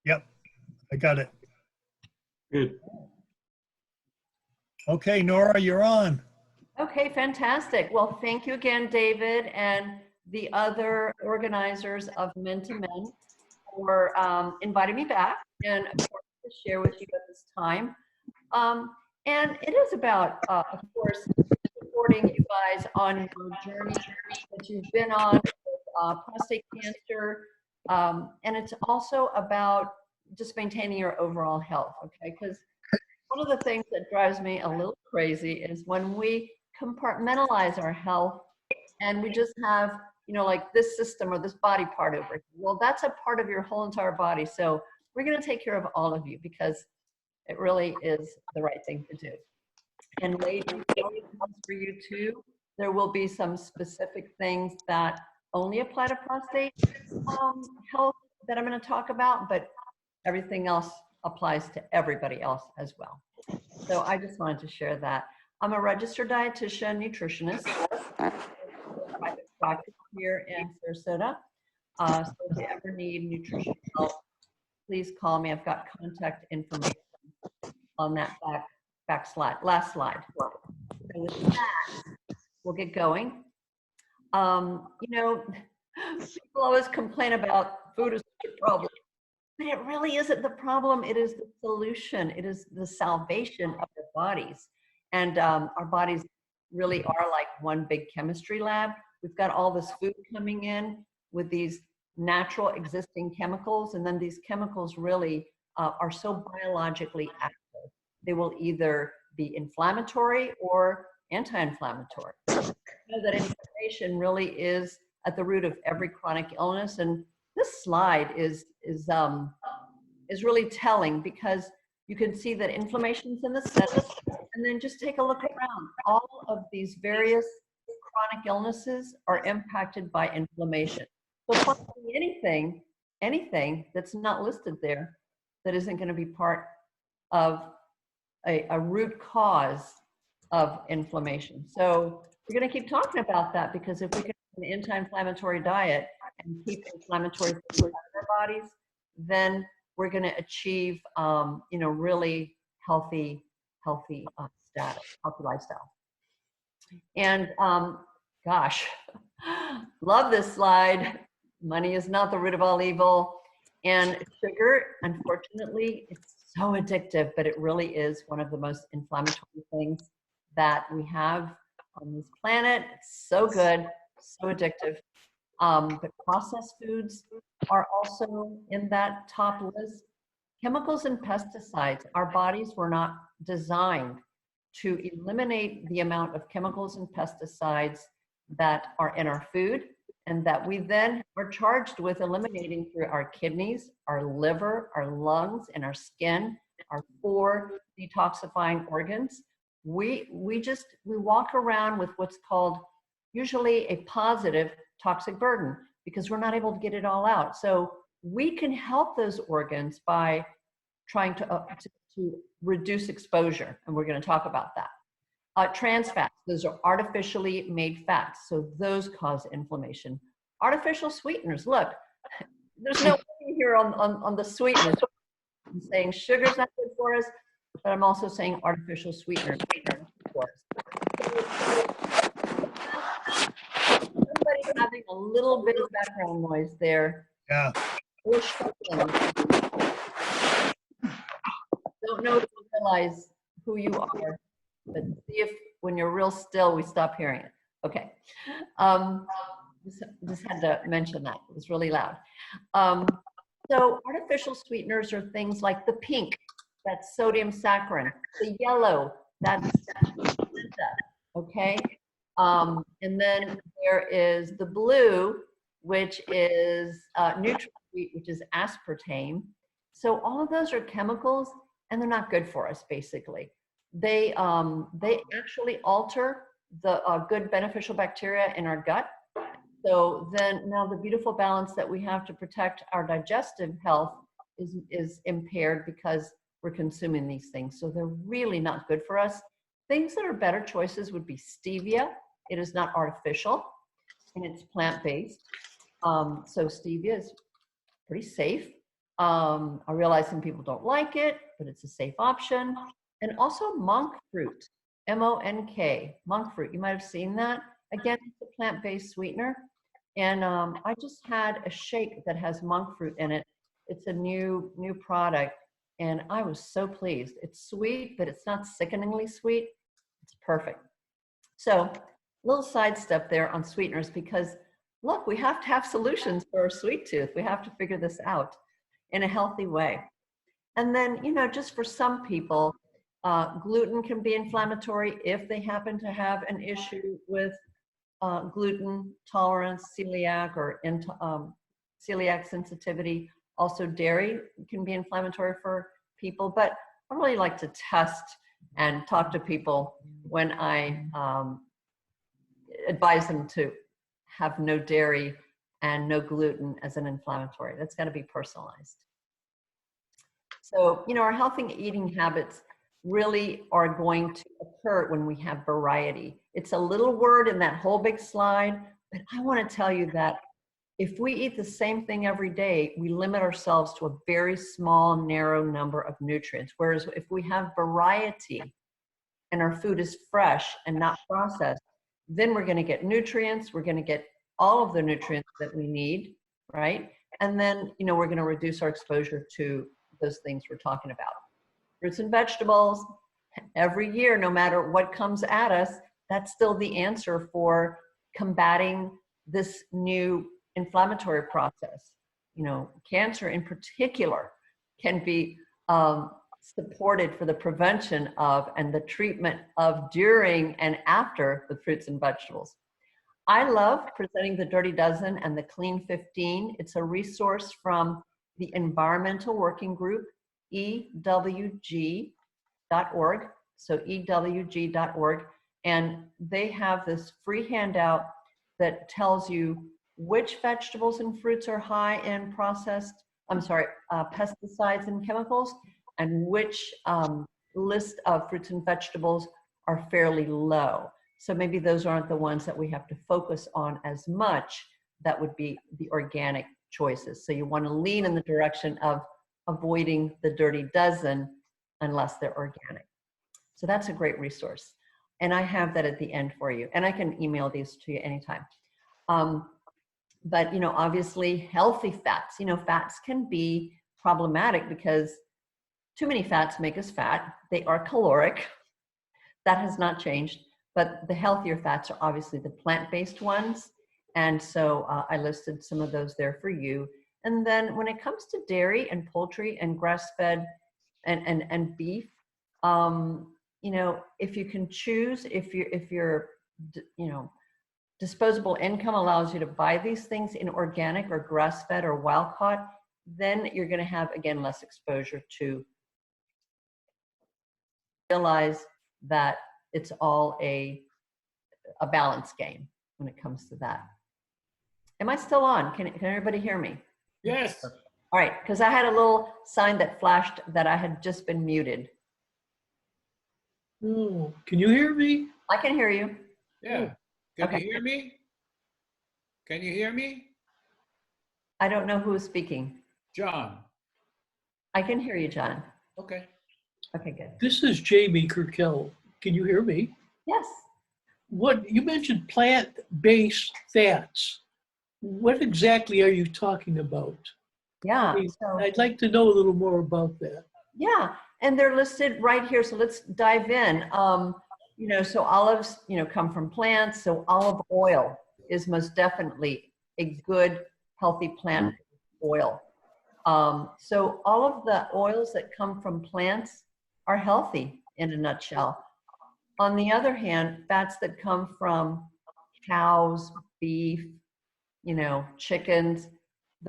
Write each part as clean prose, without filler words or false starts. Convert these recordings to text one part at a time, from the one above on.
Yep, I got it. Good. Okay, Nora, you're on. Okay, fantastic. Well, thank you again, David, and the other organizers of Men to Men for inviting me back and of course to share with you at this time. And it is about, of course, supporting you guys on your journey that you've been on with prostate cancer. And it's also about just maintaining your overall health, okay? Because one of the things that drives me a little crazy is when we compartmentalize our health and we just have, you know, like this system or this body part over here. Well, that's a part of your whole entire body. So we're going to take care of all of you because it really is the right thing to do. And ladies, for you too, there will be some specific things that only apply to prostate health that I'm going to talk about, but everything else applies to everybody else as well. So I just wanted to share that. I'm a registered dietitian, nutritionist, private practice here in Sarasota. So if you ever need nutrition help, please call me. I've got contact information on that back slide, last slide. So with that, we'll get going. You know, people always complain about food is the problem, but it really isn't the problem. It is the solution. It is the salvation of our bodies. And our bodies really are like one big chemistry lab. We've got all this food coming in with these natural existing chemicals, and then these chemicals really are so biologically active. They will either be inflammatory or anti-inflammatory. You know that inflammation really is at the root of every chronic illness, and this slide is really telling because you can see that inflammation's in the center, and then just take a look around. All of these various chronic illnesses are impacted by inflammation. So finding anything that's not listed there that isn't going to be part of a root cause of inflammation. So we're going to keep talking about that because if we can have an anti-inflammatory diet and keep inflammatory things out of our bodies, then we're going to achieve, you know, really healthy status, healthy lifestyle. And gosh, love this slide. Money is not the root of all evil. And sugar, unfortunately, it's so addictive, but it really is one of the most inflammatory things that we have on this planet. It's so good, so addictive. But processed foods are also in that top list. Chemicals and pesticides, our bodies were not designed to eliminate the amount of chemicals and pesticides that are in our food and that we then are charged with eliminating through our kidneys, our liver, our lungs, and our skin, our 4 detoxifying organs. We walk around with what's called usually a positive toxic burden because we're not able to get it all out. So we can help those organs by trying to reduce exposure, and we're going to talk about that. Trans fats, those are artificially made fats, so those cause inflammation. Artificial sweeteners, look, there's no way here on the sweeteners. I'm saying sugar's not good for us, but I'm also saying artificial sweeteners are not good for us. Somebody having a little bit of background noise there. Yeah. Don't know if you realize who you are, but see if when you're real still, we stop hearing it. Okay. Just had to mention that. It was really loud. So artificial sweeteners are things like the pink, that's sodium saccharin. The yellow, that's okay. And then there is the blue, which is NutraSweet, which is aspartame. So all of those are chemicals, and they're not good for us, basically. They actually alter the good beneficial bacteria in our gut. So then now the beautiful balance that we have to protect our digestive health is impaired because we're consuming these things. So they're really not good for us. Things that are better choices would be stevia. It is not artificial and it's plant-based. So stevia is pretty safe. I realize some people don't like it, but it's a safe option. And also monk fruit, M-O-N-K, monk fruit. You might have seen that. Again, it's a plant-based sweetener. And I just had a shake that has monk fruit in it. It's a new product, and I was so pleased. It's sweet, but it's not sickeningly sweet. It's perfect. So, little side step there on sweeteners, because look, we have to have solutions for our sweet tooth. We have to figure this out in a healthy way. And then, you know, just for some people, gluten can be inflammatory if they happen to have an issue with gluten tolerance, celiac, or celiac sensitivity. Also, dairy can be inflammatory for people, but I really like to test and talk to people when I advise them to have no dairy and no gluten as an inflammatory. That's got to be personalized. So, you know, our healthy eating habits really are going to occur when we have variety. It's a little word in that whole big slide, but I want to tell you that if we eat the same thing every day, we limit ourselves to a very small, narrow number of nutrients. Whereas if we have variety and our food is fresh and not processed, then we're going to get nutrients. We're going to get all of the nutrients that we need, right? And then, you know, we're going to reduce our exposure to those things we're talking about. Fruits and vegetables, every year, no matter what comes at us, that's still the answer for combating this new inflammatory process. You know, cancer in particular can be supported for the prevention of and the treatment of during and after the fruits and vegetables. I love presenting the Dirty Dozen and the Clean 15. It's a resource from the Environmental Working Group, EWG.org. So EWG.org. And they have this free handout that tells you which vegetables and fruits are high in pesticides and chemicals, and which list of fruits and vegetables are fairly low. So maybe those aren't the ones that we have to focus on as much. That would be the organic choices. So you want to lean in the direction of avoiding the Dirty Dozen unless they're organic. So that's a great resource. And I have that at the end for you. And I can email these to you anytime. But, you know, obviously healthy fats, you know, fats can be problematic because too many fats make us fat. They are caloric. That has not changed. But the healthier fats are obviously the plant-based ones. And so I listed some of those there for you. And then when it comes to dairy and poultry and grass-fed and beef, you know, if you can choose, if your you know, disposable income allows you to buy these things in organic or grass-fed or wild-caught, then you're going to have, again, less exposure to. Realize that it's all a balance game when it comes to that. Am I still on? Can everybody hear me? Yes. All right, because I had a little sign that flashed that I had just been muted. Oh, can you hear me? I can hear you. Yeah. Can Okay. you hear me? Can you hear me? I don't know who is speaking. John. I can hear you, John. Okay. Okay, good. This is Jamie Kirkell. Can you hear me? Yes. What you mentioned plant-based fats. What exactly are you talking about? Yeah. I'd like to know a little more about that. Yeah, and they're listed right here. So let's dive in. You know, so olives, you know, come from plants. So olive oil is most definitely a good, healthy plant oil. So all of the oils that come from plants are healthy in a nutshell. On the other hand, fats that come from cows, beef, you know, chickens,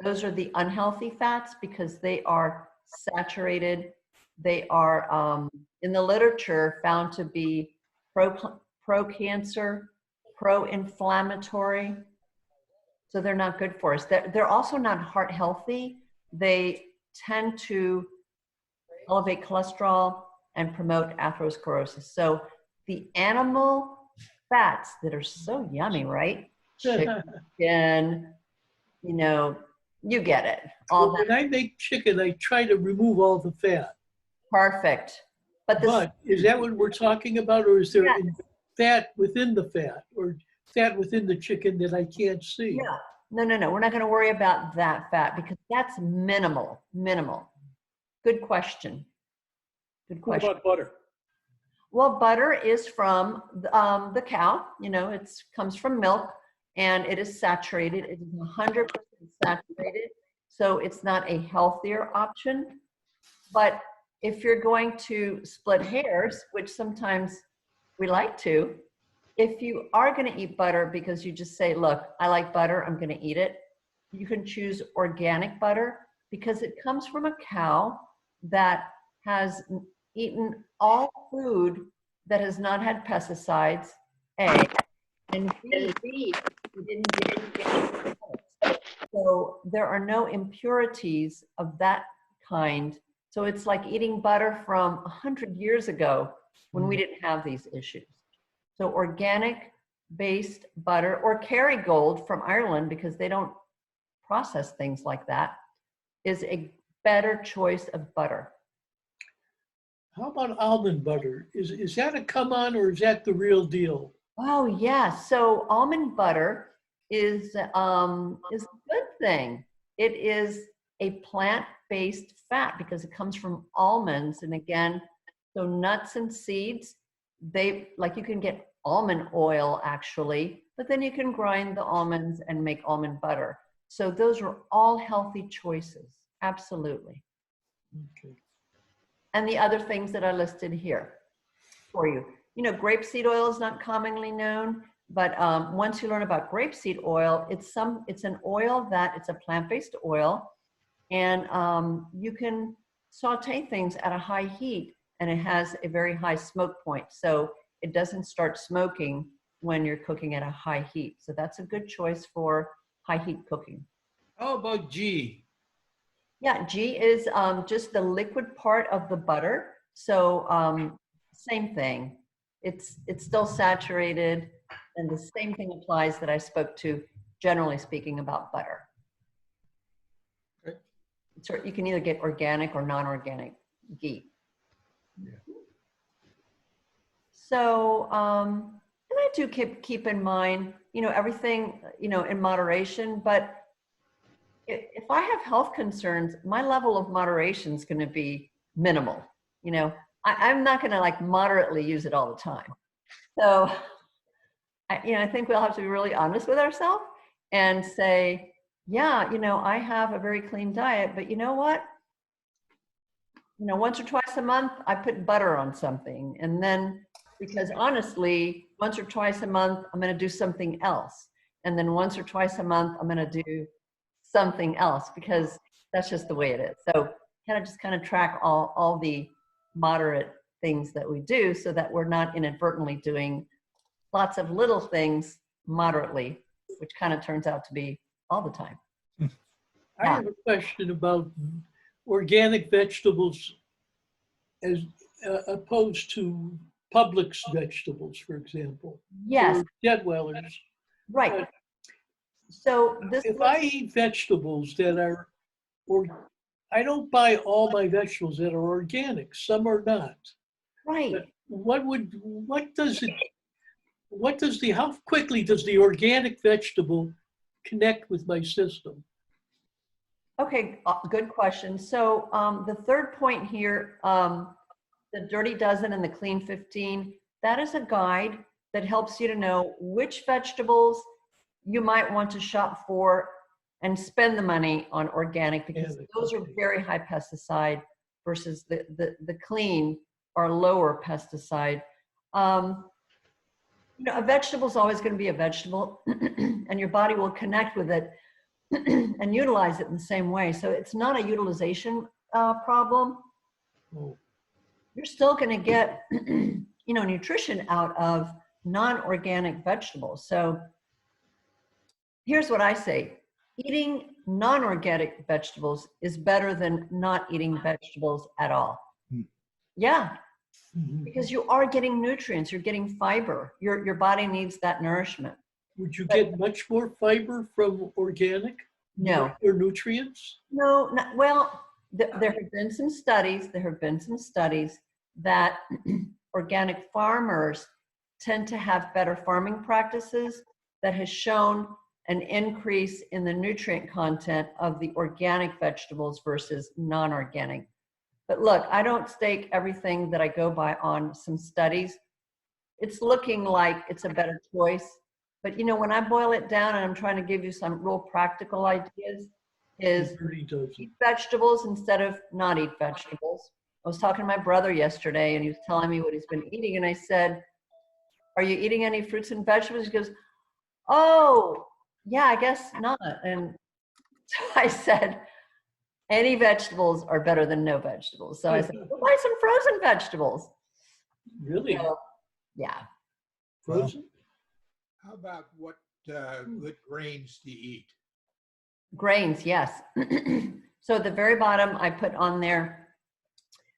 those are the unhealthy fats because they are saturated. They are, in the literature, found to be pro-cancer, pro-inflammatory. So they're not good for us. They're also not heart healthy. They tend to elevate cholesterol and promote atherosclerosis. So the animal fats that are so yummy, right? Chicken, you know, You get it. All Well, that. when I make chicken, I try to remove all the fat. Perfect. But this, But is that what we're talking about, or is there Yes. fat within the fat, or fat within the chicken that I can't see? yeah, no. We're not going to worry about that fat because that's minimal. Good question. Good What question. about butter? Well, butter is from the cow. You know, it comes from milk, and it is saturated. It is 100% saturated, so it's not a healthier option. But if you're going to split hairs, which sometimes we like to, if you are going to eat butter because you just say, look, I like butter, I'm going to eat it, you can choose organic butter because it comes from a cow that has eaten all food that has not had pesticides, A, and B, we didn't get it. So there are no impurities of that kind. So it's like eating butter from 100 years ago when we didn't have these issues. So organic based butter or Kerrygold from Ireland, because they don't process things like that, is a better choice of butter. How about almond butter? Is that a come on, or is that the real deal? Oh yeah, so almond butter is a good thing. It is a plant-based fat because it comes from almonds, and again, so nuts and seeds, they like you can get almond oil actually, but then you can grind the almonds and make almond butter. So those are all healthy choices, absolutely. Okay. And the other things that I listed here for you. You know, grapeseed oil is not commonly known, but once you learn about grapeseed oil, it's an oil that it's a plant-based oil, and you can saute things at a high heat, and it has a very high smoke point, so it doesn't start smoking when you're cooking at a high heat. So that's a good choice for high heat cooking. How about G? Yeah, ghee is just the liquid part of the butter. So same thing. It's still saturated, and the same thing applies that I spoke to, generally speaking, about butter. Okay. So you can either get organic or non-organic ghee. Yeah. So, and I do keep in mind, you know, everything, you know, in moderation, but if I have health concerns, my level of moderation is going to be minimal. You know, I'm not going to like moderately use it all the time. So, I think we'll have to be really honest with ourselves and say, yeah, you know, I have a very clean diet, but you know what? You know, once or twice a month, I put butter on something. And then, because honestly, once or twice a month, I'm going to do something else. And then once or twice a month, I'm going to do something else, because that's just the way it is. So kind of track all the moderate things that we do so that we're not inadvertently doing lots of little things moderately, which kind of turns out to be all the time. I have a question about organic vegetables as opposed to Publix vegetables, for example. Yes, Or dead dwellers. right. So this If I eat vegetables that are, or I don't buy all my vegetables that are organic, some are not. right. How quickly does the organic vegetable connect with my system? Okay, good question. So the third point here, the Dirty Dozen and the Clean 15, that is a guide that helps you to know which vegetables you might want to shop for and spend the money on organic, because those are very high pesticide versus the clean or lower pesticide. You know, a vegetable is always going to be a vegetable and your body will connect with it and utilize it in the same way. So it's not a utilization problem. Oh, You're still going to get, you know, nutrition out of non-organic vegetables. So here's what I say. Eating non-organic vegetables is better than not eating vegetables at all. Yeah, because you are getting nutrients, you're getting fiber. Your body needs that nourishment. would you get much more fiber from organic? No. Or nutrients? No, well, there have been some studies, that organic farmers tend to have better farming practices that has shown an increase in the nutrient content of the organic vegetables versus non-organic. But look, I don't stake everything that I go by on some studies. It's looking like it's a better choice. But you know, when I boil it down and I'm trying to give you some real practical ideas, is It really doesn't. eat vegetables instead of not eat vegetables. I was talking to my brother yesterday and he was telling me what he's been eating. And I said, are you eating any fruits and vegetables? He goes, oh, yeah, I guess not. And so I said, any vegetables are better than no vegetables. So I said, well, buy some frozen vegetables. Really? So, yeah. Frozen? How about what good grains to eat? Grains, yes. So at the very bottom, I put on there,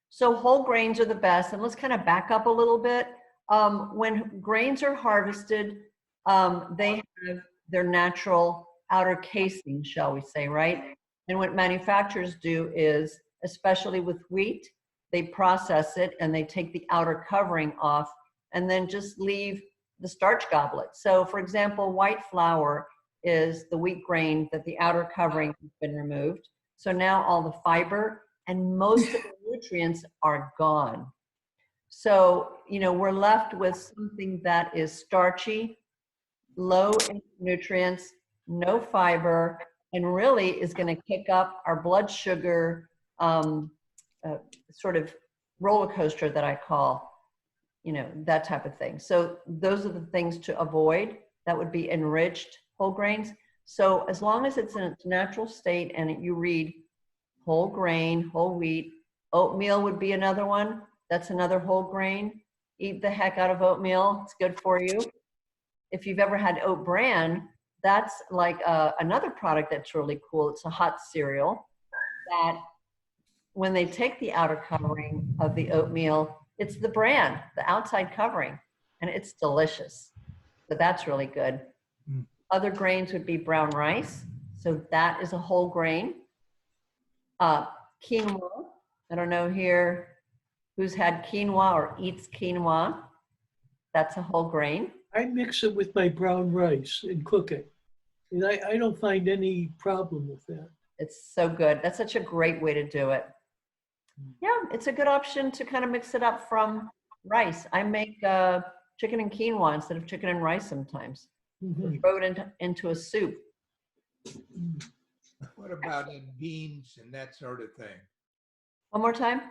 so whole grains are the best. And let's kind of back up a little bit. When grains are harvested, they have their natural outer casing, shall we say, right? And what manufacturers do is, especially with wheat, they process it and they take the outer covering off and then just leave the starch goblet. So for example, white flour is the wheat grain that the outer covering has been removed. So now all the fiber and most of the nutrients are gone. So, you know, we're left with something that is starchy, low in nutrients, no fiber, and really is going to kick up our blood sugar sort of roller coaster that I call, you know, that type of thing. So those are the things to avoid. That would be enriched whole grains. So as long as it's in its natural state and you read whole grain, whole wheat, oatmeal would be another one. That's another whole grain. Eat the heck out of oatmeal. It's good for you. If you've ever had oat bran, that's like another product that's really cool. It's a hot cereal that when they take the outer covering of the oatmeal, it's the bran, the outside covering, and it's delicious. So that's really good. Other grains would be brown rice. So that is a whole grain. Quinoa. I don't know here who's had quinoa or eats quinoa. That's a whole grain. I mix it with my brown rice and cook it. And I don't find any problem with that. It's so good. That's such a great way to do it. Yeah, it's a good option to kind of mix it up from rice. I make chicken and quinoa instead of chicken and rice sometimes. Mhm. Throw it into a soup. What about in beans and that sort of thing? One more time.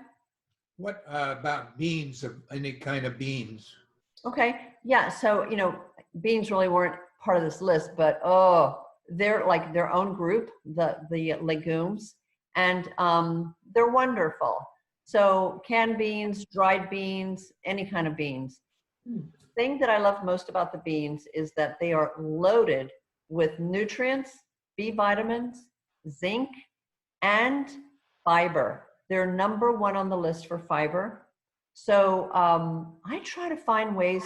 What about beans, of any kind of beans? Okay. Yeah. So, you know, beans really weren't part of this list, but oh, they're like their own group, the legumes, and they're wonderful. So canned beans, dried beans, any kind of beans. The thing that I love most about the beans is that they are loaded with nutrients, B vitamins, zinc, and fiber. They're number one on the list for fiber. So I try to find ways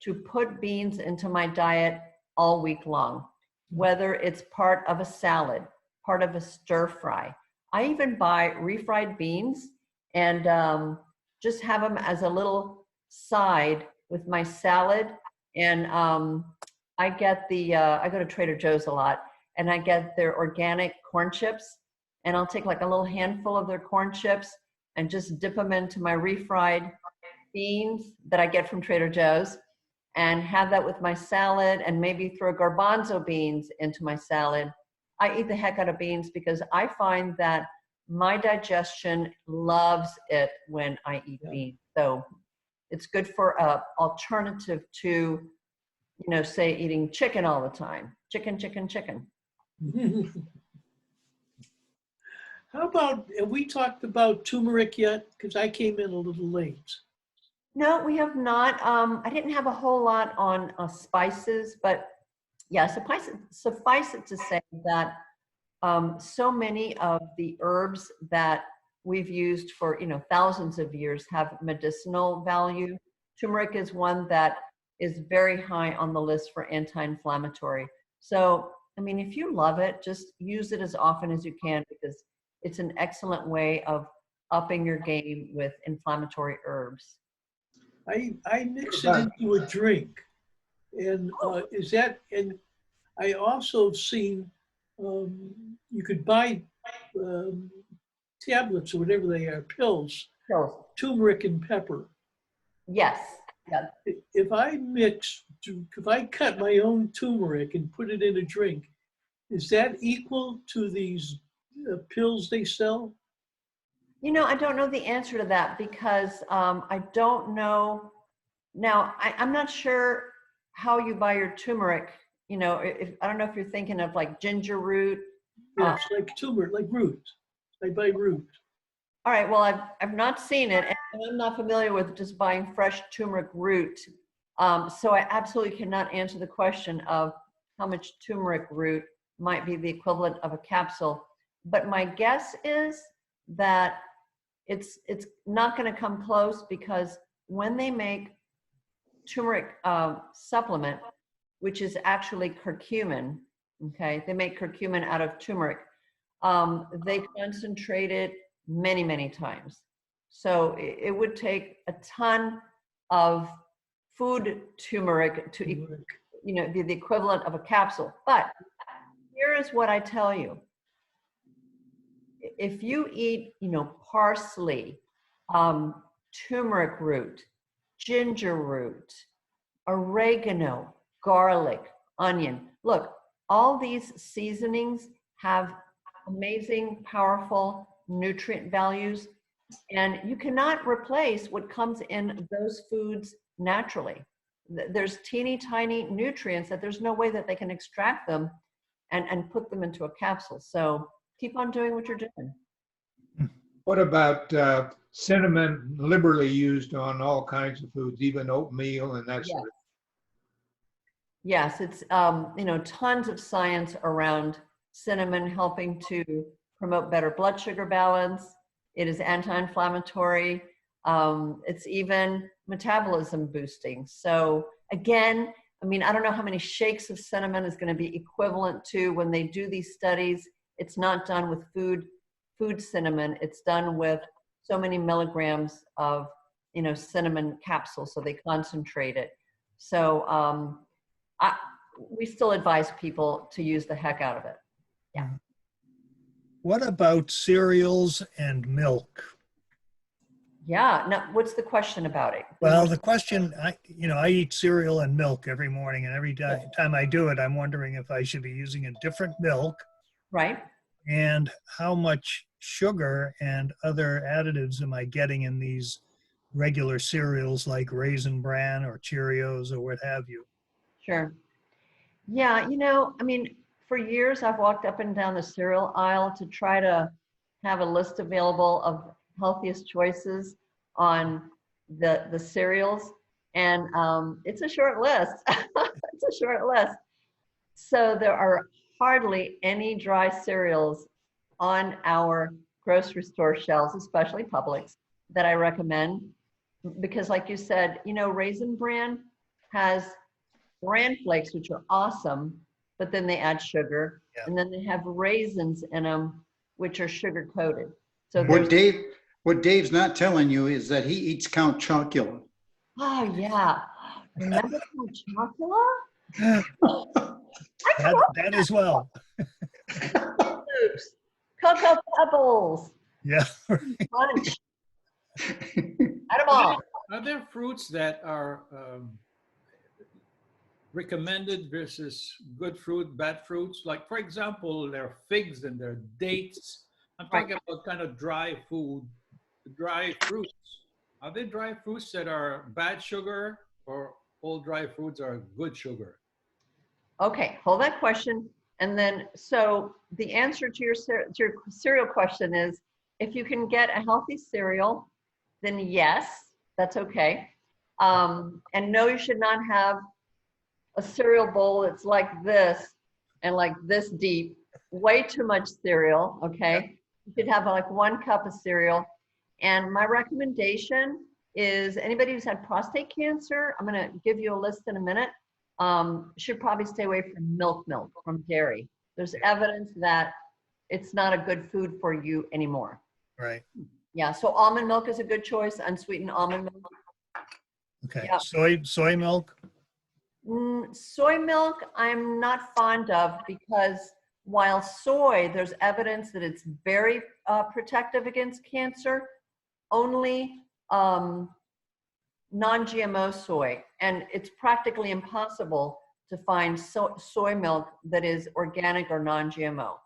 to put beans into my diet all week long, whether it's part of a salad, part of a stir fry. I even buy refried beans and just have them as a little side with my salad. And I get I go to Trader Joe's a lot, and I get their organic corn chips. And I'll take like a little handful of their corn chips and just dip them into my refried beans that I get from Trader Joe's and have that with my salad and maybe throw garbanzo beans into my salad. I eat the heck out of beans because I find that my digestion loves it when I eat beans. So it's good for an alternative to, you know, say eating chicken all the time. Chicken, chicken, chicken. How about, have we talked about turmeric yet? Because I came in a little late. No, we have not. I didn't have a whole lot on spices, but yeah, suffice it to say that so many of the herbs that we've used for, you know, thousands of years have medicinal value. Turmeric is one that is very high on the list for anti-inflammatory. So I mean, if you love it, just use it as often as you can because it's an excellent way of upping your game with inflammatory herbs. I mix it into a drink. And is that, and I also seen you could buy tablets or whatever they are, pills, So, turmeric and pepper. yes. Yeah. If I cut my own turmeric and put it in a drink, is that equal to these pills they sell? You know, I don't know the answer to that because I don't know. Now, I'm not sure how you buy your turmeric. You know, if I don't know if you're thinking of like ginger root. Yeah, it's like turmeric, like root. I buy root. All right, well, I've not seen it, and I'm not familiar with just buying fresh turmeric root. So I absolutely cannot answer the question of how much turmeric root might be the equivalent of a capsule. But my guess is that it's not going to come close because when they make turmeric supplement, which is actually curcumin, okay, they make curcumin out of turmeric. They concentrate it many times. So it would take a ton of food turmeric to, you know, be the equivalent of a capsule. But here is what I tell you. If you eat, you know, parsley, turmeric root, ginger root, oregano, garlic, onion. Look, all these seasonings have amazing, powerful nutrient values, and you cannot replace what comes in those foods naturally. There's teeny tiny nutrients that there's no way that they can extract them and put them into a capsule. So keep on doing what you're doing. What about cinnamon liberally used on all kinds of foods, even oatmeal and that sort of Yes, it's, you know, tons of science around cinnamon helping to promote better blood sugar balance. It is anti-inflammatory. It's even metabolism boosting. So again, I mean, I don't know how many shakes of cinnamon is going to be equivalent to when they do these studies. It's not done with food cinnamon. It's done with so many milligrams of, you know, cinnamon capsules. So they concentrate it. So we still advise people to use the heck out of it. Yeah. What about cereals and milk? Yeah. Now, what's the question about it? Well, the question, I eat cereal and milk every morning, and every time I do it, I'm wondering if I should be using a different milk Right. and how much sugar and other additives am I getting in these regular cereals like Raisin Bran or Cheerios or what have you. Sure. Yeah. You know, I mean, for years I've walked up and down the cereal aisle to try to have a list available of healthiest choices on the cereals. And it's a short list. It's a short list. So there are hardly any dry cereals on our grocery store shelves, especially Publix, that I recommend. Because like you said, you know, Raisin Bran has bran flakes, which are awesome, but then they add sugar. Yeah. And then they have raisins in them, which are sugar coated. So What Dave's not telling you is that he eats Count Chocula. oh yeah. Remember Count Chocula? That as well. Oops. Cocoa Pebbles. Yeah. Punch. Add them all. Are there fruits that are recommended versus good fruit, bad fruits? Like, for example, there are figs and there are dates. I'm talking about kind of dry food, dry fruits. Are there dry fruits that are bad sugar or all dry fruits are good sugar? Okay, hold that question. And then, so the answer to your cereal question is, if you can get a healthy cereal, then yes, that's okay. And no, you should not have a cereal bowl that's like this and like this deep, way too much cereal, okay? You should have like 1 cup of cereal. And my recommendation is anybody who's had prostate cancer, I'm gonna give you a list in a minute, should probably stay away from milk, from dairy. There's evidence that it's not a good food for you anymore. Right. Yeah, so almond milk is a good choice, unsweetened almond milk. Okay. Yeah. Soy milk. Soy milk, I'm not fond of because while soy, there's evidence that it's very protective against cancer, only non-GMO soy. And it's practically impossible to find soy milk that is organic or non-GMO.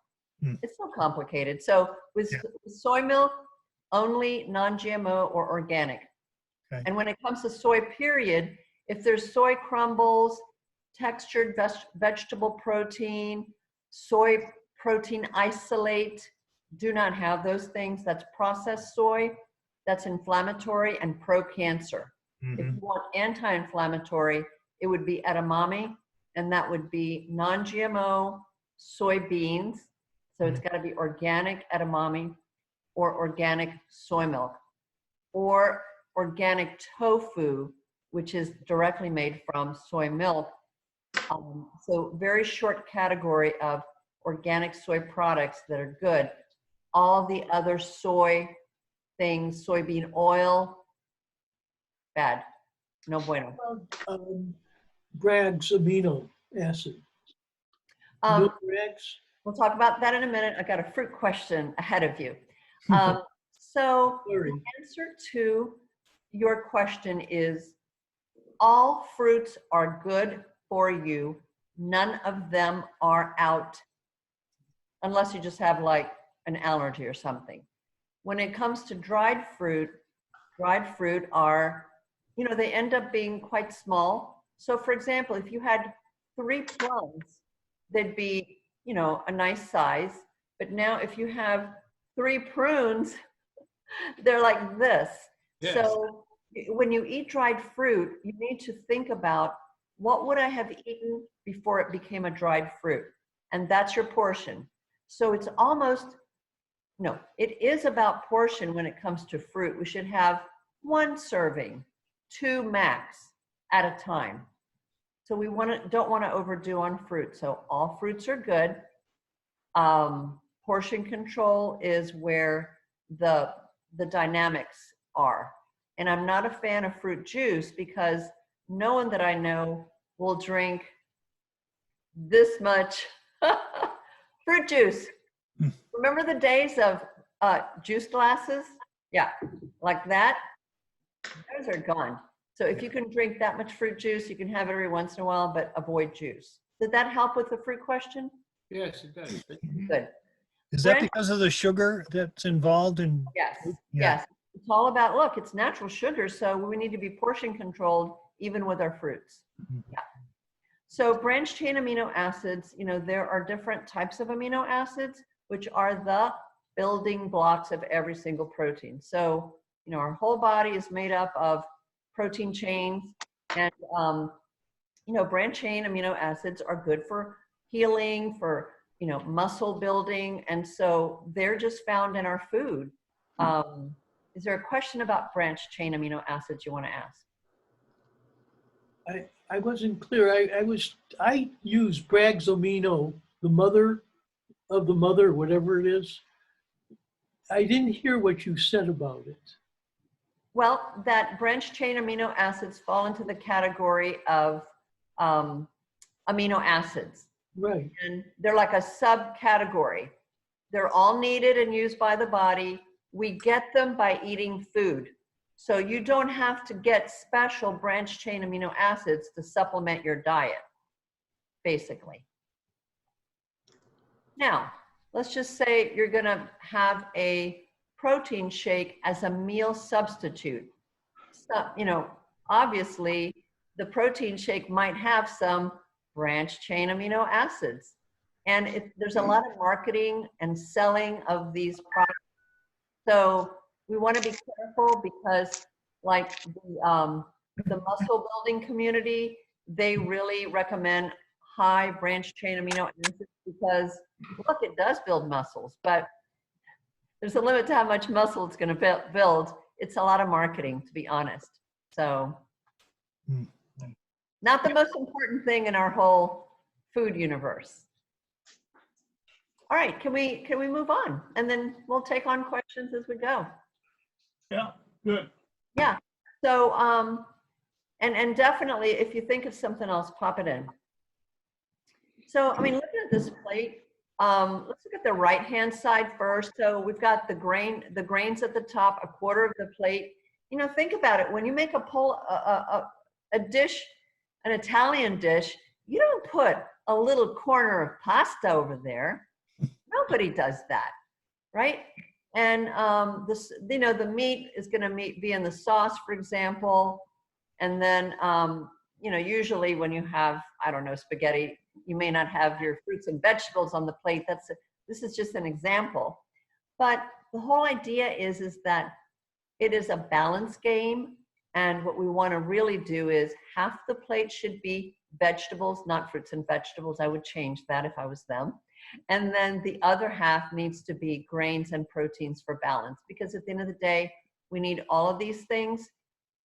It's so complicated. So with soy milk, only non-GMO or organic. Okay. And when it comes to soy, period, if there's soy crumbles, textured vegetable protein, soy protein isolate, do not have those things. That's processed soy. That's inflammatory and pro-cancer. If you want anti-inflammatory, it would be edamame, and that would be non-GMO soybeans. So it's got to be organic edamame or organic soy milk or organic tofu, which is directly made from soy milk. So very short category of organic soy products that are good. All the other soy things, soybean oil, bad. No bueno. Bragg's amino acid. Bragg's. We'll talk about that in a minute. I got a fruit question ahead of you. So the answer to your question is all fruits are good for you. None of them are out unless you just have like an allergy or something. When it comes to dried fruit are, you know, they end up being quite small. So for example, if you had 3 plums, they'd be, you know, a nice size. But now if you have 3 prunes, they're like this. Yes. So when you eat dried fruit, you need to think about what would I have eaten before it became a dried fruit? And that's your portion. So it's almost, no, it is about portion when it comes to fruit. We should have 1 serving, 2 max at a time. So we don't want to overdo on fruit. So all fruits are good. Portion control is where the dynamics are. And I'm not a fan of fruit juice because no one that I know will drink this much fruit juice. Remember the days of juice glasses? Yeah, like that. Those are gone. So if you can drink that much fruit juice, you can have it every once in a while, but avoid juice. Did that help with the fruit question? Yes, it does. Good. Is that because of the sugar that's involved in? Yes, Yeah. yes. It's all about, look, it's natural sugar, so we need to be portion controlled even with our fruits. Yeah. So branched chain amino acids, you know, there are different types of amino acids, which are the building blocks of every single protein. So, you know, our whole body is made up of protein chains, and, you know, branched chain amino acids are good for healing, for, you know, muscle building. And so they're just found in our food. Is there a question about branched chain amino acids you want to ask? I wasn't clear. I use Bragg's amino, the mother of the mother, whatever it is. I didn't hear what you said about it. Well, that branched chain amino acids fall into the category of amino acids. Right. And they're like a subcategory. They're all needed and used by the body. We get them by eating food. So you don't have to get special branched chain amino acids to supplement your diet, basically. Now, let's just say you're gonna have a protein shake as a meal substitute. So, you know, obviously the protein shake might have some branched chain amino acids. And there's a lot of marketing and selling of these products. So we want to be careful because like the muscle building community, they really recommend high branched chain amino acids because look, it does build muscles, but there's a limit to how much muscle it's going to build. It's a lot of marketing, to be honest. So Not the most important thing in our whole food universe. All right, can we move on? And then we'll take on questions as we go. Yeah, good. Yeah. So, and definitely, if you think of something else, pop it in. So, I mean, looking at this plate, let's look at the right-hand side first. So we've got the grains at the top, a quarter of the plate. You know, think about it. When you make a dish, an Italian dish, you don't put a little corner of pasta over there. Nobody does that, right? And this, you know, the meat is going to be in the sauce, for example. And then, you know, usually when you have, I don't know, spaghetti, you may not have your fruits and vegetables on the plate. This is just an example. But the whole idea is that it is a balance game. And what we want to really do is half the plate should be vegetables, not fruits and vegetables. I would change that if I was them. And then the other half needs to be grains and proteins for balance, because at the end of the day, we need all of these things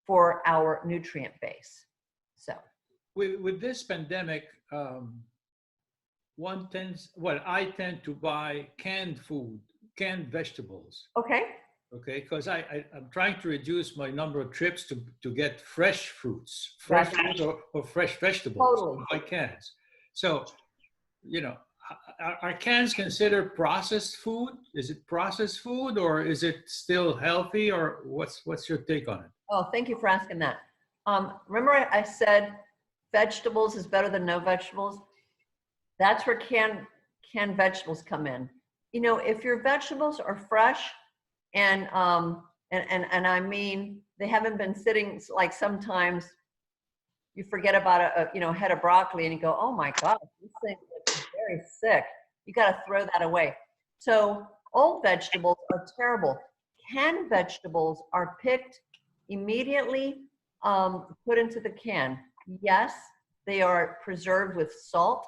for our nutrient base. So With this pandemic, I tend to buy canned food, canned vegetables. okay. Okay, because I'm trying to reduce my number of trips to get fresh fruits, or fresh vegetables. Totally. By cans. So, you know, are cans considered processed food? Is it processed food, or is it still healthy, or what's your take on it? Oh, thank you for asking that. Remember I said vegetables is better than no vegetables? That's where canned vegetables come in. You know, if your vegetables are fresh, and I mean, they haven't been sitting, like sometimes you forget about a head of broccoli and you go, oh my God, this thing looks very sick. You got to throw that away. So old vegetables are terrible. Canned vegetables are picked immediately, put into the can. Yes, they are preserved with salt.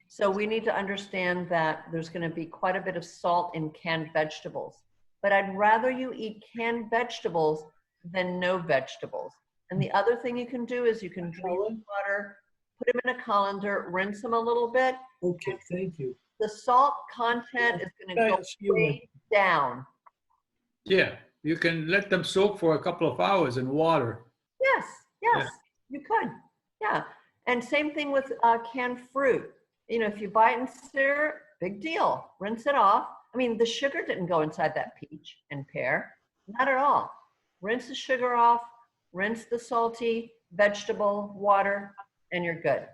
So we need to understand that there's going to be quite a bit of salt in canned vegetables. But I'd rather you eat canned vegetables than no vegetables. And the other thing you can do is you can drain the water, put them in a colander, rinse them a little bit. Okay, thank you. The salt content is going to go way down. Yeah, you can let them soak for a couple of hours in water. Yes, you could. Yeah. And same thing with canned fruit. You know, if you buy it in syrup, big deal. Rinse it off. I mean, the sugar didn't go inside that peach and pear. Not at all. Rinse the sugar off, rinse the salty vegetable water, and you're good.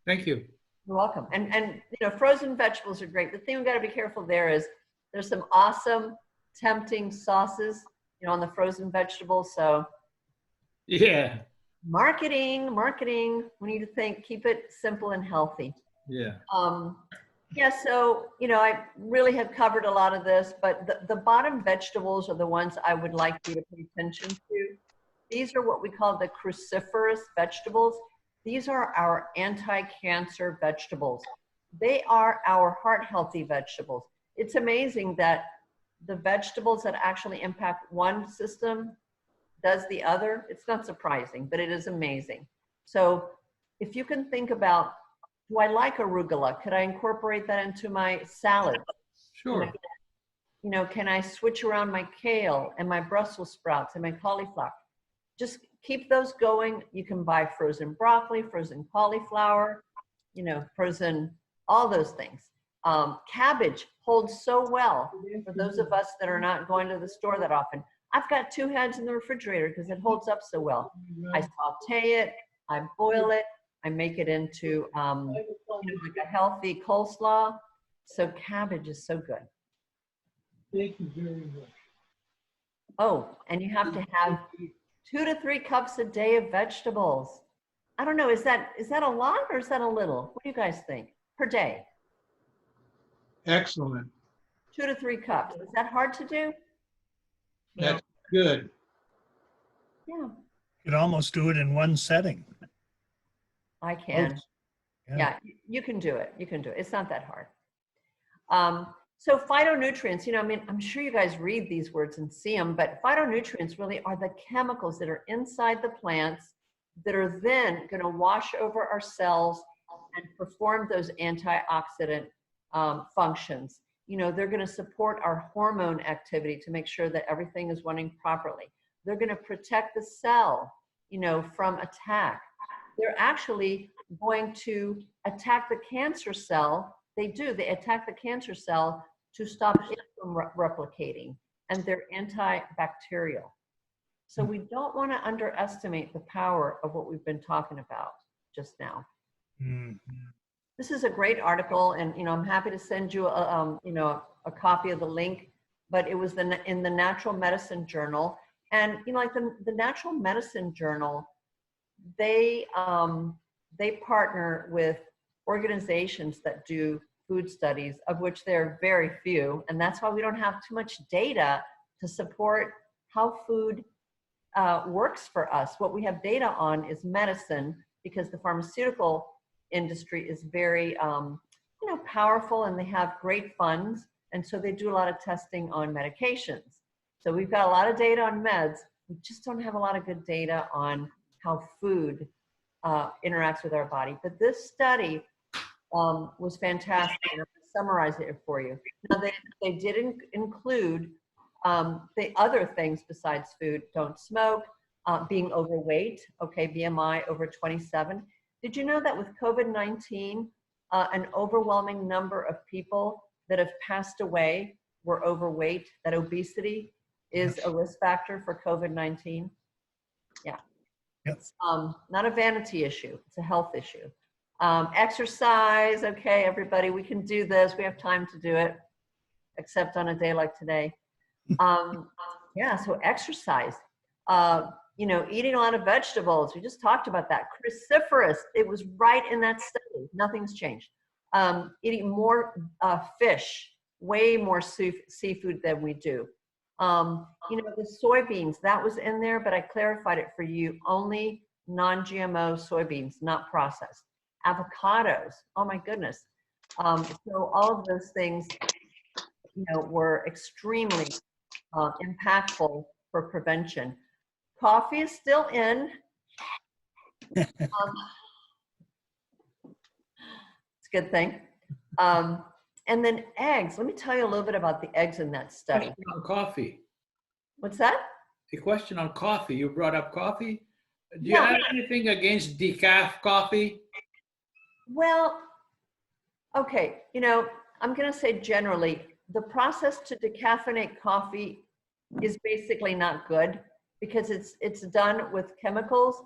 Thank you. You're welcome. And you know, frozen vegetables are great. The thing we got to be careful there is there's some awesome, tempting sauces, you know, on the frozen vegetables. So Yeah. marketing. We need to think, keep it simple and healthy. Yeah. Yeah, so, you know, I really have covered a lot of this, but the bottom vegetables are the ones I would like you to pay attention to. These are what we call the cruciferous vegetables. These are our anti-cancer vegetables. They are our heart-healthy vegetables. It's amazing that the vegetables that actually impact one system does the other. It's not surprising, but it is amazing. So if you can think about, do I like arugula? Could I incorporate that into my salad? Sure. You know, can I switch around my kale and my Brussels sprouts and my cauliflower? Just keep those going. You can buy frozen broccoli, frozen cauliflower, you know, frozen, all those things. Cabbage holds so well for those of us that are not going to the store that often. I've got 2 heads in the refrigerator because it holds up so well. I saute it, I boil it, I make it into you know, like a healthy coleslaw. So cabbage is so good. Thank you very much. Oh, and you have to have 2 to 3 cups a day of vegetables. I don't know, is that a lot or is that a little? What do you guys think? Per day? Excellent. 2 to 3 cups. Is that hard to do? That's good. Yeah, You could almost do it in one setting. I can. Yeah. Yeah, you can do it. You can do it. It's not that hard. So phytonutrients, you know, I mean, I'm sure you guys read these words and see them, but phytonutrients really are the chemicals that are inside the plants that are then going to wash over our cells and perform those antioxidant functions. You know, they're going to support our hormone activity to make sure that everything is running properly. They're going to protect the cell, you know, from attack. They're actually going to attack the cancer cell. They attack the cancer cell to stop it from replicating, and they're antibacterial. So we don't want to underestimate the power of what we've been talking about just now. This is a great article, and you know, I'm happy to send you a copy of the link. But it was in the Natural Medicine Journal, and you know, like the Natural Medicine Journal, they partner with organizations that do food studies, of which there are very few, and that's why we don't have too much data to support how food works for us. What we have data on is medicine, because the pharmaceutical industry is very powerful, and they have great funds, and so they do a lot of testing on medications. So we've got a lot of data on meds. We just don't have a lot of good data on how food interacts with our body. But this study was fantastic, and I'll summarize it for you. Now, they did include the other things besides food: don't smoke, being overweight, okay, BMI over 27. Did you know that with COVID-19, an overwhelming number of people that have passed away were overweight? That obesity is a risk factor for COVID-19? Yeah. Yep. It's not a vanity issue, it's a health issue. Exercise, okay, everybody, we can do this. We have time to do it, except on a day like today. Yeah, so exercise. You know, eating a lot of vegetables. We just talked about that. Cruciferous, it was right in that study. Nothing's changed. Eating more fish, way more seafood than we do. You know, the soybeans, that was in there, but I clarified it for you. Only non-GMO soybeans, not processed. Avocados, oh my goodness. So all of those things, you know, were extremely impactful for prevention. Coffee is still in. It's a good thing. And then eggs. Let me tell you a little bit about the eggs in that study. Question on coffee. What's that? A question on coffee. You brought up coffee. Do you have anything against decaf coffee? Well, okay. You know, I'm going to say generally, the process to decaffeinate coffee is basically not good, because it's done with chemicals.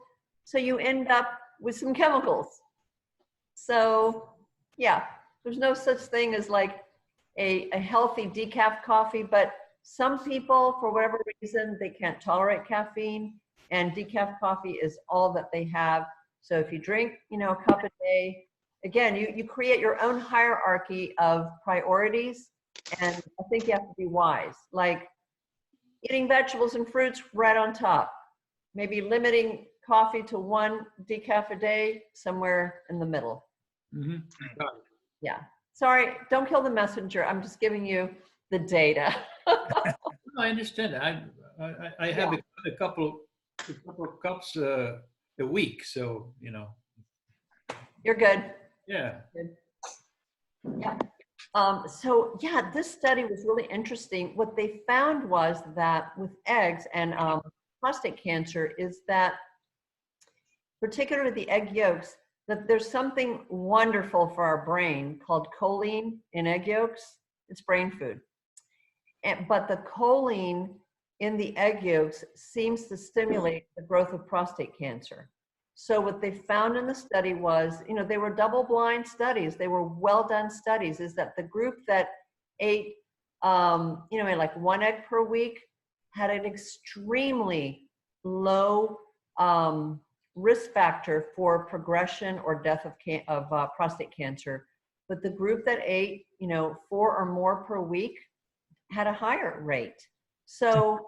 So you end up with some chemicals. So yeah, there's no such thing as like a healthy decaf coffee, but some people, for whatever reason, they can't tolerate caffeine, and decaf coffee is all that they have. So if you drink, you know, a cup a day, again, you create your own hierarchy of priorities, and I think you have to be wise. Like eating vegetables and fruits right on top, maybe limiting coffee to 1 decaf a day, somewhere in the middle. Mm-hmm. Yeah. Sorry, don't kill the messenger. I'm just giving you the data. I understand. I have a couple of cups a week, so you know. You're good. Yeah. Good. Yeah. So yeah, this study was really interesting. What they found was that with eggs and prostate cancer is that, particularly the egg yolks, that there's something wonderful for our brain called choline in egg yolks. It's brain food. But the choline in the egg yolks seems to stimulate the growth of prostate cancer. So what they found in the study was, you know, they were double-blind studies. They were well-done studies. Is that the group that ate, you know, like 1 egg per week had an extremely low risk factor for progression or death of prostate cancer. But the group that ate, you know, 4 or more per week had a higher rate. So,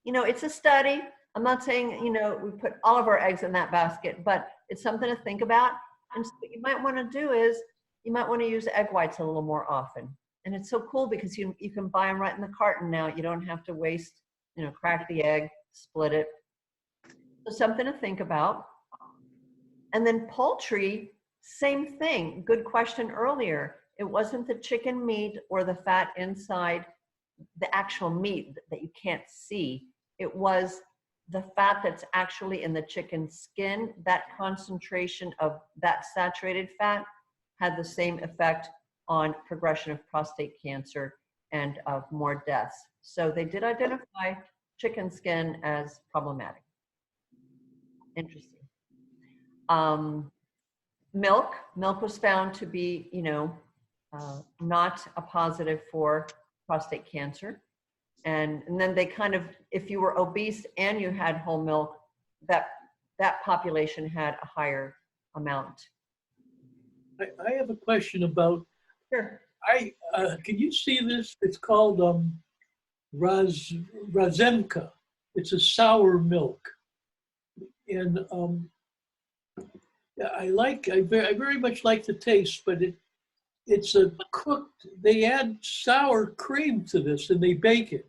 you know, it's a study. I'm not saying, you know, we put all of our eggs in that basket, but it's something to think about. And so what you might want to do is you might want to use egg whites a little more often. And it's so cool because you can buy them right in the carton now. You don't have to waste, you know, crack the egg, split it. So something to think about. And then poultry, same thing. Good question earlier. It wasn't the chicken meat or the fat inside the actual meat that you can't see. It was the fat that's actually in the chicken skin. That concentration of that saturated fat had the same effect on progression of prostate cancer and of more deaths. So they did identify chicken skin as problematic. Interesting. Milk was found to be, not a positive for prostate cancer. And then they kind of, if you were obese and you had whole milk, that population had a higher amount. I have a question about, Sure. can you see this? It's called Razemka. It's a sour milk. And I very much like the taste, but it's a cooked, they add sour cream to this and they bake it.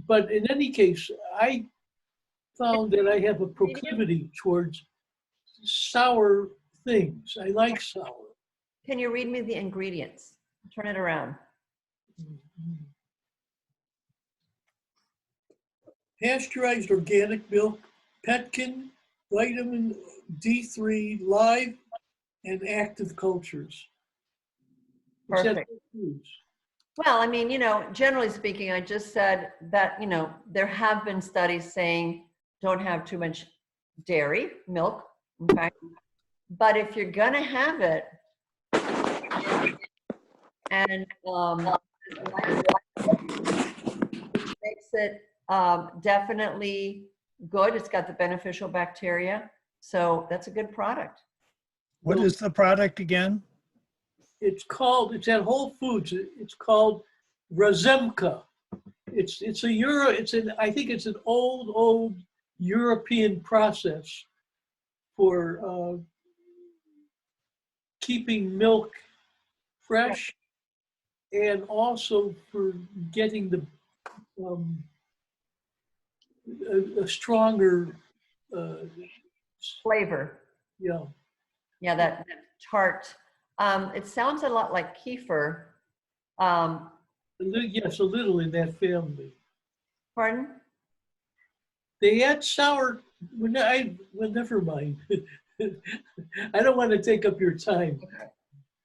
But in any case, I found that I have a proclivity towards sour things. I like sour. Can you read me the ingredients? Turn it around. Pasteurized organic milk, pectin, vitamin D3, live, and active cultures. Perfect. Well, I mean, generally speaking, I just said that, there have been studies saying don't have too much dairy, milk, okay? But if you're gonna have it, and makes it definitely good. It's got the beneficial bacteria. So that's a good product. What is the product again? It's at Whole Foods. It's called Razemka. I think it's an old European process for keeping milk fresh and also for getting a stronger Flavor. Yeah. Yeah, that tart. It sounds a lot like kefir. Yes, a little in that family. Pardon? They add sour. Well, never mind. I don't want to take up your time.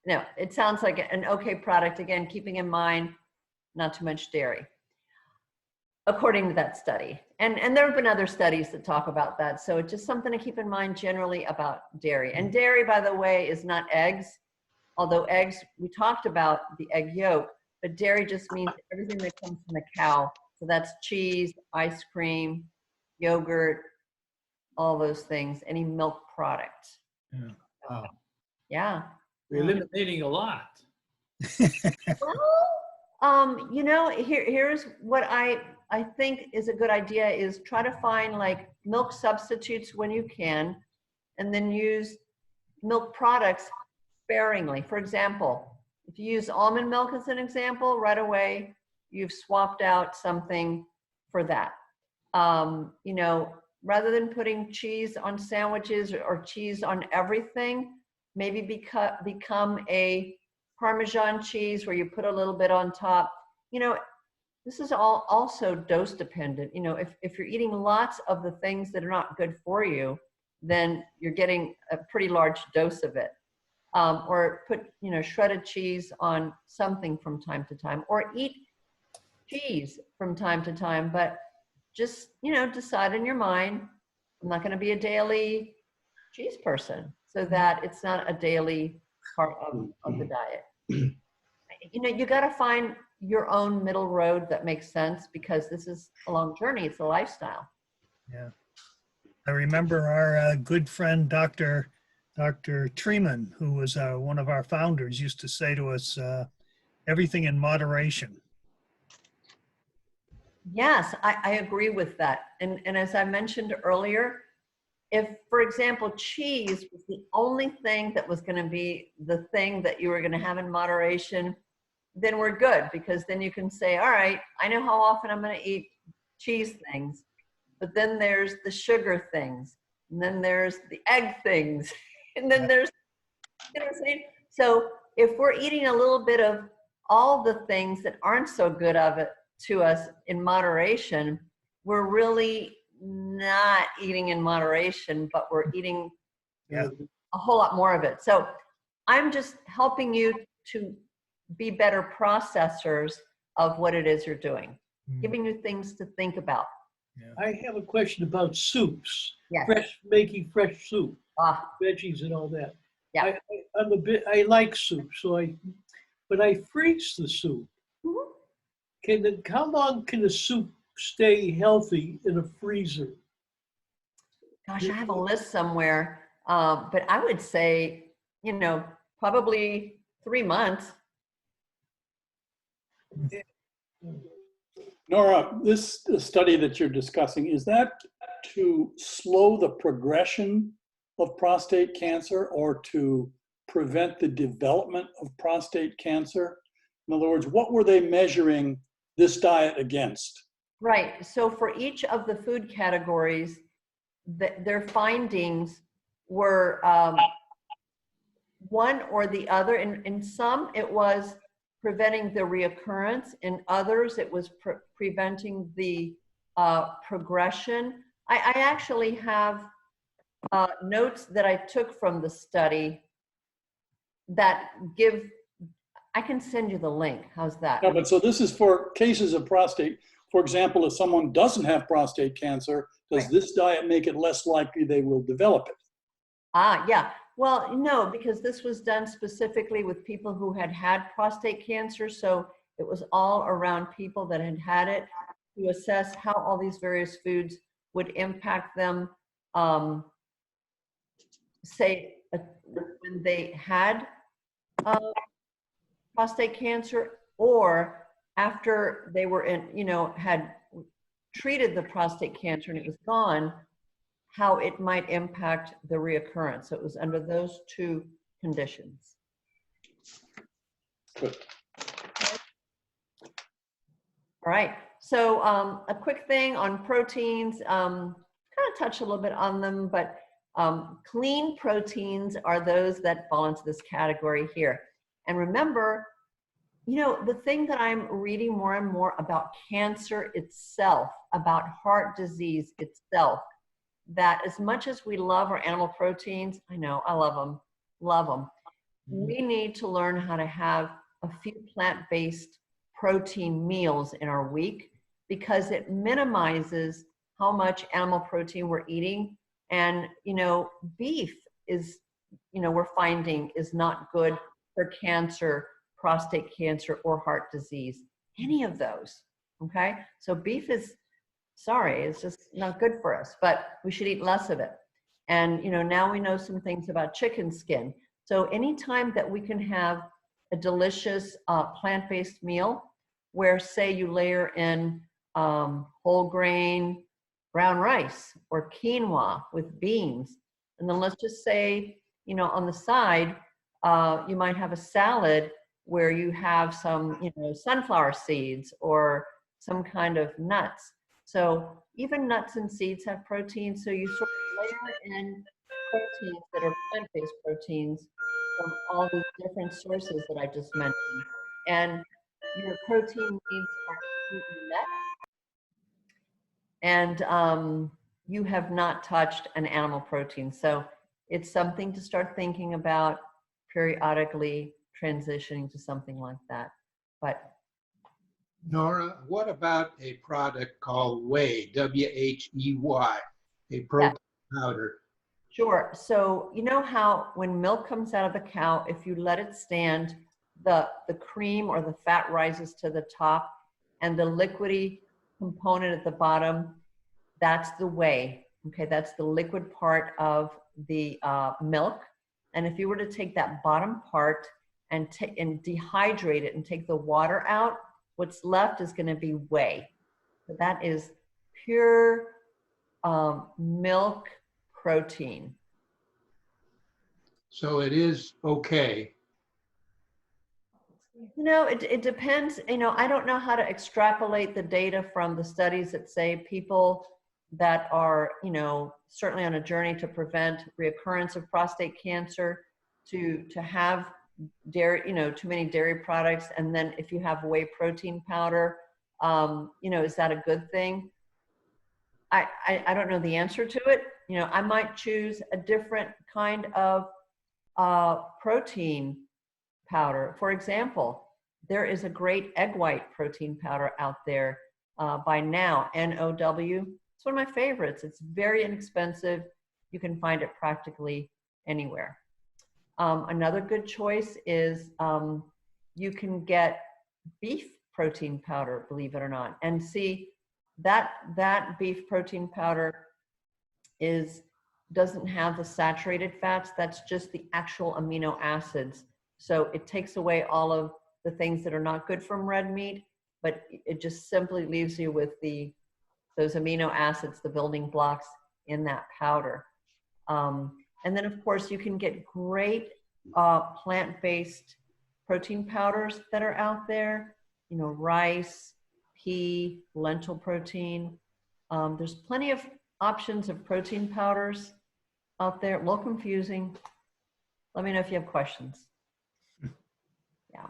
No, it sounds like an okay product. Again, keeping in mind not too much dairy, according to that study. And there have been other studies that talk about that. So it's just something to keep in mind generally about dairy. And dairy, by the way, is not eggs. Although eggs, we talked about the egg yolk, but dairy just means everything that comes from the cow. So that's cheese, ice cream, yogurt, all those things, any milk product. Yeah. Wow. Yeah. We're eliminating a lot. Well, here's what I think is a good idea is try to find like milk substitutes when you can, and then use milk products sparingly. For example, if you use almond milk as an example, right away, you've swapped out something for that. Rather than putting cheese on sandwiches or cheese on everything, maybe become a Parmesan cheese where you put a little bit on top. This is all also dose dependent. If you're eating lots of the things that are not good for you, then you're getting a pretty large dose of it. Or put, shredded cheese on something from time to time, or eat cheese from time to time, but just, decide in your mind, I'm not going to be a daily cheese person, so that it's not a daily part of the diet. You got to find your own middle road that makes sense, because this is a long journey. It's a lifestyle. Yeah. I remember our good friend, Dr. Treeman, who was one of our founders, used to say to us, everything in moderation. Yes, I agree with that. And as I mentioned earlier, if, for example, cheese was the only thing that was going to be the thing that you were going to have in moderation, then we're good, because then you can say, all right, I know how often I'm going to eat cheese things, but then there's the sugar things. and then there's the egg things, and then there's, you know what I'm saying? So if we're eating a little bit of all the things that aren't so good of it to us in moderation, we're really not eating in moderation, but we're eating Yeah. a whole lot more of it. So I'm just helping you to be better processors of what it is you're doing, giving you things to think about. I have a question about soups. Yes. Making fresh soup, Ah, veggies and all that. Yeah. I like soup, but I freeze the soup. mhm. How long can a soup stay healthy in a freezer? Gosh, I have a list somewhere, but I would say, you know, probably 3 months. Nora, this study that you're discussing, is that to slow the progression of prostate cancer or to prevent the development of prostate cancer? In other words, what were they measuring this diet against? Right. So for each of the food categories, their findings were one or the other. In some, it was preventing the reoccurrence. In others, it was preventing the progression. I actually have notes that I took from the study that I can send you the link. How's that? No, but so this is for cases of prostate. For example, if someone doesn't have prostate cancer, does Right. this diet make it less likely they will develop it? Yeah. Well, no, because this was done specifically with people who had had prostate cancer. So it was all around people that had had it to assess how all these various foods would impact them, say, when they had prostate cancer or after they were had treated the prostate cancer and it was gone, how it might impact the reoccurrence. So it was under those two conditions. Good. All right. So a quick thing on proteins, kind of touch a little bit on them, but clean proteins are those that fall into this category here. And remember, the thing that I'm reading more and more about cancer itself, about heart disease itself, that as much as we love our animal proteins, I know, I love them, we need to learn how to have a few plant-based protein meals in our week because it minimizes how much animal protein we're eating. And, beef is, we're finding is not good for cancer, prostate cancer, or heart disease, any of those, okay? So beef is, sorry, it's just not good for us, but we should eat less of it. And, now we know some things about chicken skin. So anytime that we can have a delicious plant-based meal where, say, you layer in whole grain brown rice or quinoa with beans, and then let's just say, on the side, you might have a salad where you have some, sunflower seeds or some kind of nuts. So even nuts and seeds have protein. So you sort of layer in proteins that are plant-based proteins from all these different sources that I just mentioned. And your protein needs are completely met. And you have not touched an animal protein. So it's something to start thinking about periodically transitioning to something like that. But Nora, what about a product called whey, W-H-E-Y, a protein powder? sure. So you know how when milk comes out of the cow, if you let it stand, the cream or the fat rises to the top and the liquidy component at the bottom, that's the whey. Okay, that's the liquid part of the milk. And if you were to take that bottom part and dehydrate it and take the water out, what's left is going to be whey. So that is pure milk protein. So it is okay. It depends. I don't know how to extrapolate the data from the studies that say people that are, you know, certainly on a journey to prevent reoccurrence of prostate cancer, to have dairy, you know, too many dairy products. And then if you have whey protein powder, you know, is that a good thing? I don't know the answer to it. You know, I might choose a different kind of protein powder. For example, there is a great egg white protein powder out there by Now, NOW. It's one of my favorites. It's very inexpensive. You can find it practically anywhere. Another good choice is you can get beef protein powder, believe it or not. And see, that beef protein powder doesn't have the saturated fats. That's just the actual amino acids. So it takes away all of the things that are not good from red meat, but it just simply leaves you with those amino acids, the building blocks in that powder. And then of course you can get great plant-based protein powders that are out there, you know, rice, pea, lentil protein. There's plenty of options of protein powders out there. A little confusing. Let me know if you have questions. Yeah.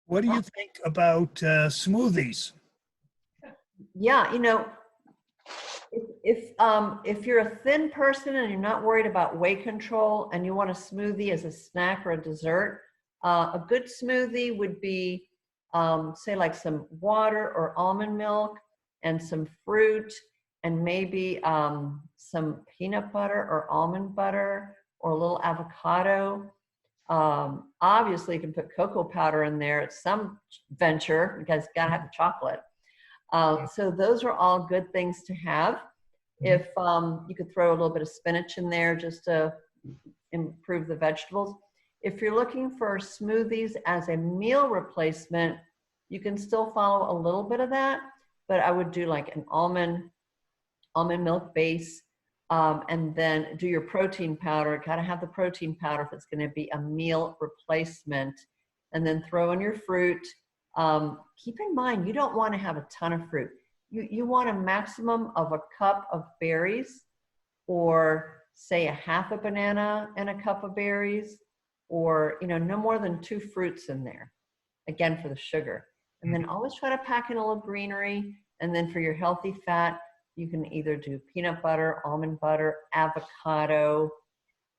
What do you think about smoothies? Yeah, you know, if you're a thin person and you're not worried about weight control and you want a smoothie as a snack or a dessert, a good smoothie would be, say, like some water or almond milk and some fruit and maybe some peanut butter or almond butter or a little avocado. Obviously, you can put cocoa powder in there. It's some venture because you gotta have the chocolate. So those are all good things to have. If you could throw a little bit of spinach in there just to improve the vegetables. If you're looking for smoothies as a meal replacement, you can still follow a little bit of that, but I would do like an almond milk base, and then do your protein powder. Gotta have the protein powder if it's gonna be a meal replacement, and then throw in your fruit. Keep in mind, you don't wanna have a ton of fruit. You want a maximum of a cup of berries, or say a half a banana and a cup of berries, or, you know, no more than 2 fruits in there, again, for the sugar. And then always try to pack in a little greenery. And then for your healthy fat, you can either do peanut butter, almond butter, avocado,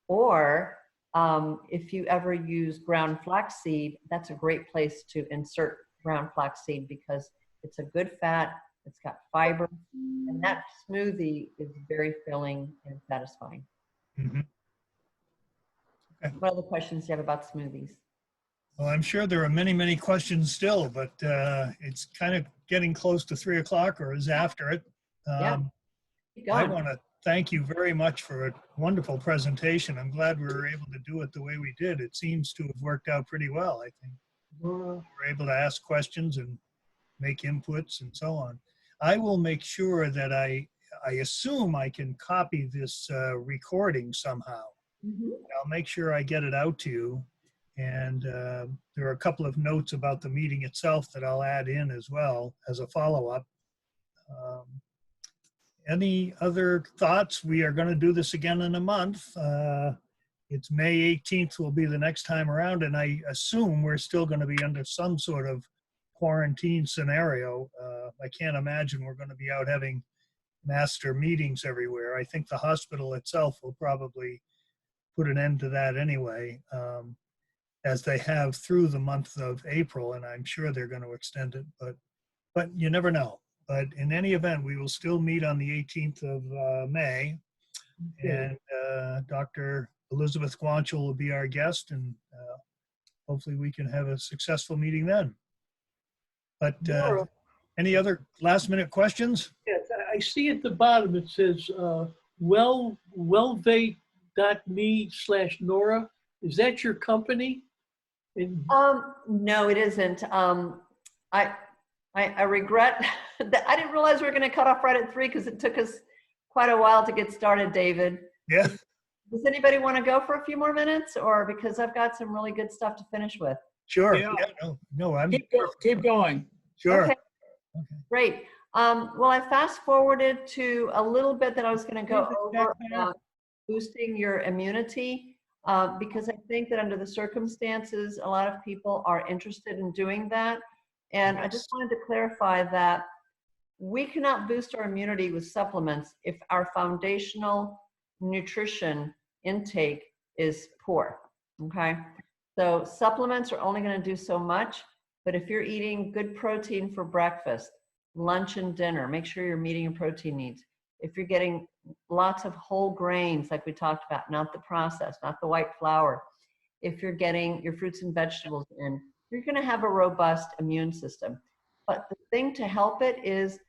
or if you ever use ground flaxseed, that's a great place to insert ground flaxseed because it's a good fat, it's got fiber, and that smoothie is very filling and satisfying. Mhm. Okay. What other questions do you have about smoothies? Well, I'm sure there are many, many questions still, but it's kind of getting close to 3 o'clock or is after it. Yeah. Keep I going. want to thank you very much for a wonderful presentation. I'm glad we were able to do it the way we did. It seems to have worked out pretty well, I think. We were able to ask questions and make inputs and so on. I will make sure that I assume I can copy this recording somehow. I'll make sure I get it out to you. And there are a couple of notes about the meeting itself that I'll add in as well as a follow-up. Any other thoughts? We are going to do this again in a month. It's May 18th will be the next time around, and I assume we're still going to be under some sort of quarantine scenario. I can't imagine we're going to be out having master meetings everywhere. I think the hospital itself will probably put an end to that anyway, as they have through the month of April, and I'm sure they're going to extend it, but you never know. But in any event, we will still meet on the 18th of May, and Dr. Elizabeth Guanchel will be our guest, and hopefully we can have a successful meeting then. But any other last-minute questions? Yes, I see at the bottom it says wellvate.me/Nora. Is that your company? No, it isn't. I regret that I didn't realize we were going to cut off right at 3 because it took us quite a while to get started, David. Yeah. Does anybody want to go for a few more minutes, or because I've got some really good stuff to finish with? Sure. Yeah. Yeah, no, I'm Keep going. sure. Okay. Great. Well, I fast forwarded to a little bit that I was going to go over about boosting your immunity, because I think that under the circumstances, a lot of people are interested in doing that. And I just wanted to clarify that we cannot boost our immunity with supplements if our foundational nutrition intake is poor, okay? So supplements are only going to do so much, but if you're eating good protein for breakfast, lunch and dinner, make sure you're meeting your protein needs. If you're getting lots of whole grains, like we talked about, not the processed, not the white flour, if you're getting your fruits and vegetables in, you're going to have a robust immune system. But the thing to help it is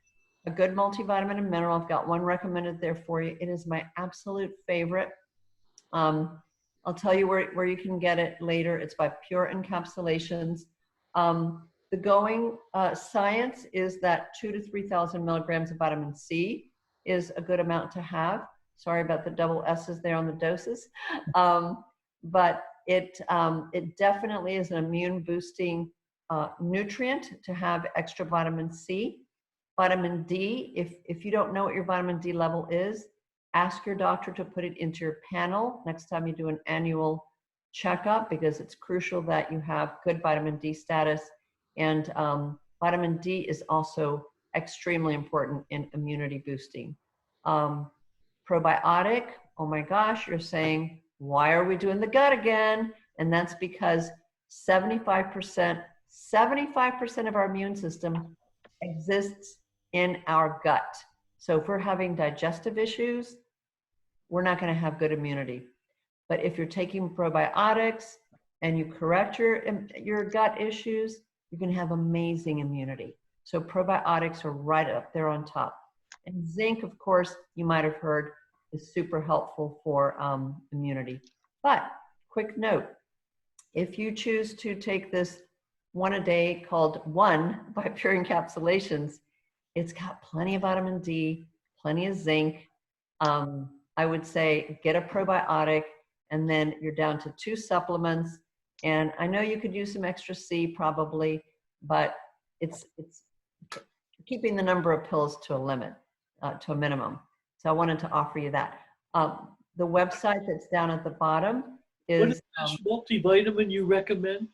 a good multivitamin and mineral. I've got one recommended there for you. It is my absolute favorite. I'll tell you where you can get it later. It's by Pure Encapsulations. The going science is that 2,000 to 3,000 milligrams of vitamin C is a good amount to have. Sorry about the double S's there on the doses. But it definitely is an immune boosting nutrient to have extra vitamin C. Vitamin D, if you don't know what your vitamin D level is, ask your doctor to put it into your panel next time you do an annual checkup, because it's crucial that you have good vitamin D status. And vitamin D is also extremely important in immunity boosting. Probiotic, oh my gosh, you're saying, why are we doing the gut again? And that's because 75% of our immune system exists in our gut. So if we're having digestive issues, we're not going to have good immunity. But if you're taking probiotics and you correct your gut issues, you can have amazing immunity. So probiotics are right up there on top. And zinc, of course, you might have heard, is super helpful for immunity. But quick note, if you choose to take this one a day called One by Pure Encapsulations, it's got plenty of vitamin D, plenty of zinc. I would say get a probiotic, and then you're down to 2 supplements. And I know you could use some extra C probably, but it's keeping the number of pills to a limit, to a minimum. So I wanted to offer you that. The website that's down at the bottom is— What is this multivitamin you recommend?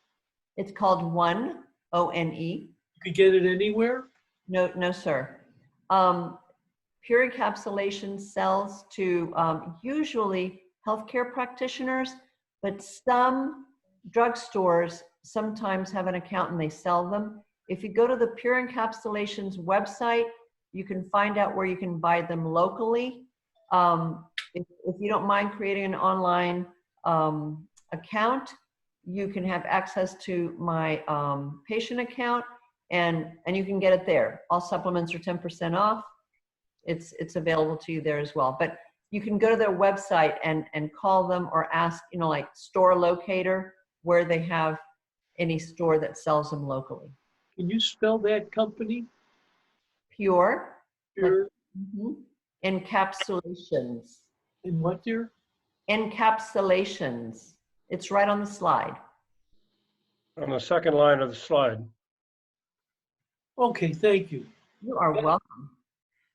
it's called One, O-N-E. You can get it anywhere? No, sir. Pure Encapsulation sells to usually healthcare practitioners, but some drugstores sometimes have an account and they sell them. If you go to the Pure Encapsulations website, you can find out where you can buy them locally. If you don't mind creating an online account, you can have access to my patient account, and you can get it there. All supplements are 10% off. It's available to you there as well. But you can go to their website and call them or ask, like store locator, where they have any store that sells them locally. Can you spell that company? Pure. Pure. Encapsulations. In what, dear? Encapsulations. It's right on the slide. On the second line of the slide. Okay, thank you. You are welcome.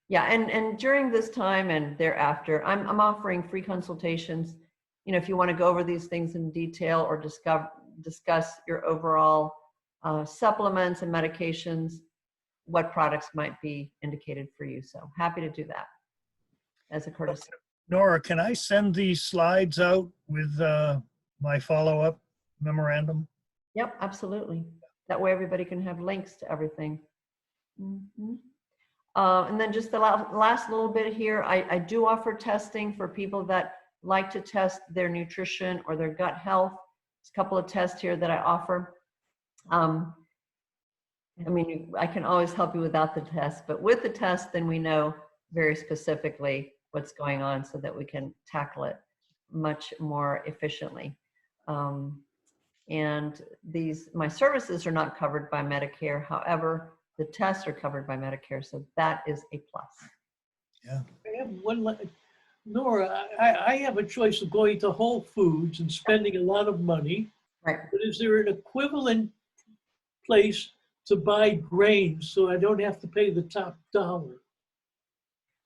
Yeah, and during this time and thereafter, I'm offering free consultations. If you want to go over these things in detail or discuss your overall supplements and medications, what products might be indicated for you. So happy to do that as a courtesy. Nora, can I send these slides out with my follow-up memorandum? Yep, absolutely. That way everybody can have links to everything. And then just the last little bit here, I do offer testing for people that like to test their nutrition or their gut health. There's a couple of tests here that I offer. I can always help you without the test, but with the test, then we know very specifically what's going on so that we can tackle it much more efficiently. And my services are not covered by Medicare. However, the tests are covered by Medicare, so that is a plus. Yeah. I have one, Nora, I have a choice of going to Whole Foods and spending a lot of money. Right. But is there an equivalent place to buy grains so I don't have to pay the top dollar.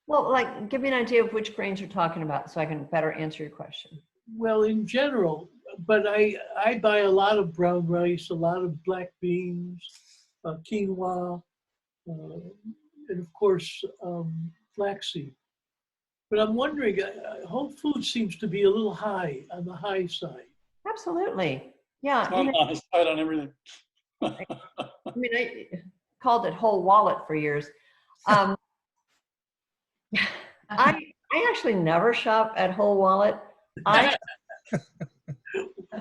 Well, like, give me an idea of which grains you're talking about so I can better answer your question. Well, in general, but I buy a lot of brown rice, a lot of black beans, quinoa, and of course, flaxseed. But I'm wondering, Whole Foods seems to be a little high, on the high side. Absolutely. Yeah. On the side on everything. I mean, I called it whole wallet for years. I actually never shop at Whole Wallet.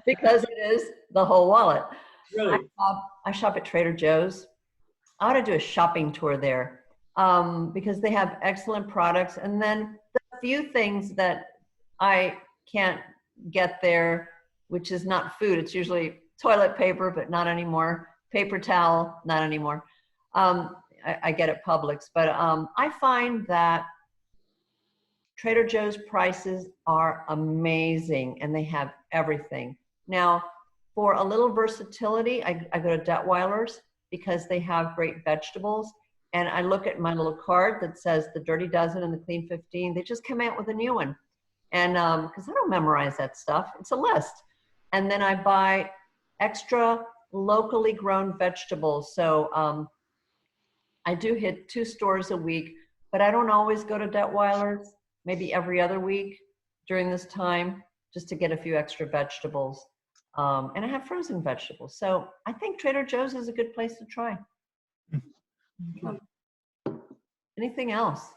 Because it is the whole wallet. Right. I shop at Trader Joe's. I ought to do a shopping tour there because they have excellent products. And then the few things that I can't get there, which is not food, it's usually toilet paper, but not anymore. Paper towel, not anymore. I get at Publix, but I find that Trader Joe's prices are amazing and they have everything. Now, for a little versatility, I go to Detweiler's because they have great vegetables. And I look at my little card that says the Dirty Dozen and the Clean 15. They just came out with a new one. And because I don't memorize that stuff, it's a list. And then I buy extra locally grown vegetables. So I do hit 2 stores a week, but I don't always go to Detweiler's, maybe every other week during this time, just to get a few extra vegetables. And I have frozen vegetables. So I think Trader Joe's is a good place to try. Anything else?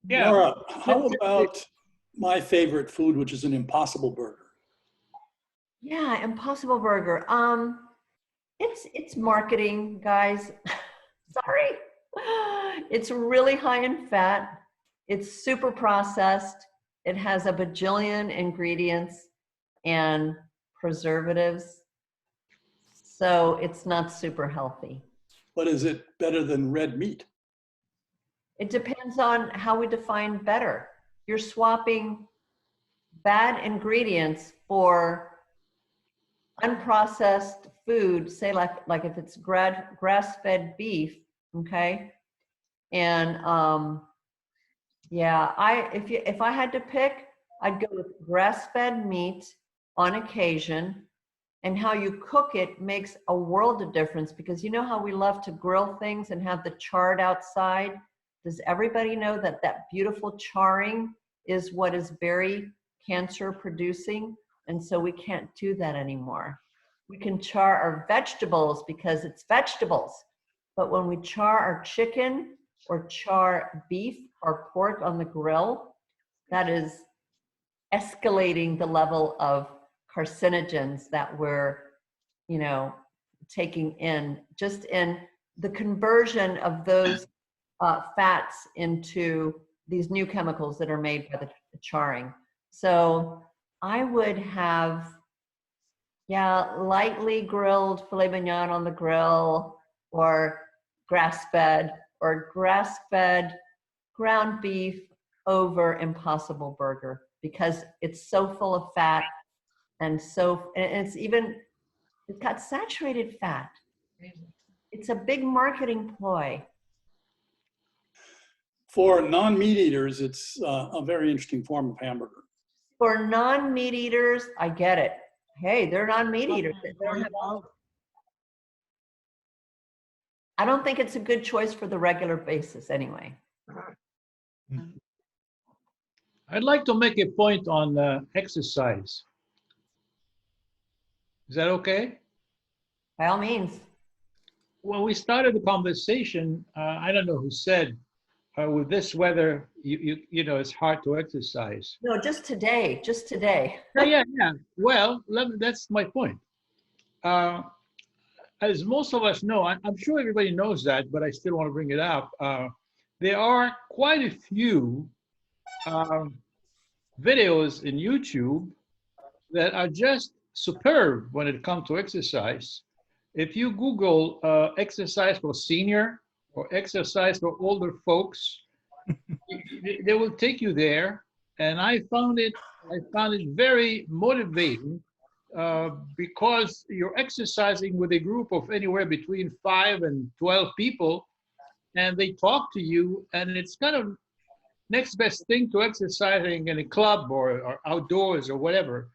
Yeah. Nora, how about my favorite food, which is an Impossible Burger? Yeah, Impossible Burger. It's marketing, guys. Sorry. It's really high in fat. It's super processed. It has a bajillion ingredients and preservatives. So it's not super healthy. But is it better than red meat? It depends on how we define better. You're swapping bad ingredients for unprocessed food, say like if it's grass-fed beef, okay? And yeah, if I had to pick, I'd go with grass-fed meat on occasion, and how you cook it makes a world of difference because you know how we love to grill things and have the chard outside? Does everybody know that that beautiful charring is what is very cancer producing? And so we can't do that anymore. We can char our vegetables because it's vegetables. But when we char our chicken or char beef or pork on the grill, that is escalating the level of carcinogens that we're, taking in, just in the conversion of those fats into these new chemicals that are made by the charring. So I would have, lightly grilled filet mignon on the grill, or grass-fed ground beef over Impossible Burger because it's so full of fat and it's got saturated fat. It's a big marketing ploy. For non-meat eaters, it's a very interesting form of hamburger. For non-meat eaters, I get it. Hey, they're non-meat eaters. I don't think it's a good choice for the regular basis anyway. I'd like to make a point on exercise. Is that okay? By all means. Well, we started the conversation, I don't know who said, with this weather, it's hard to exercise. No, just today. Yeah. Well, that's my point. As most of us know, I'm sure everybody knows that, but I still want to bring it up. There are quite a few videos in YouTube that are just superb when it comes to exercise. If you Google exercise for senior or exercise for older folks, they will take you there. And I found it very motivating because you're exercising with a group of anywhere between 5 and 12 people, and they talk to you, and it's kind of next best thing to exercising in a club or outdoors or whatever.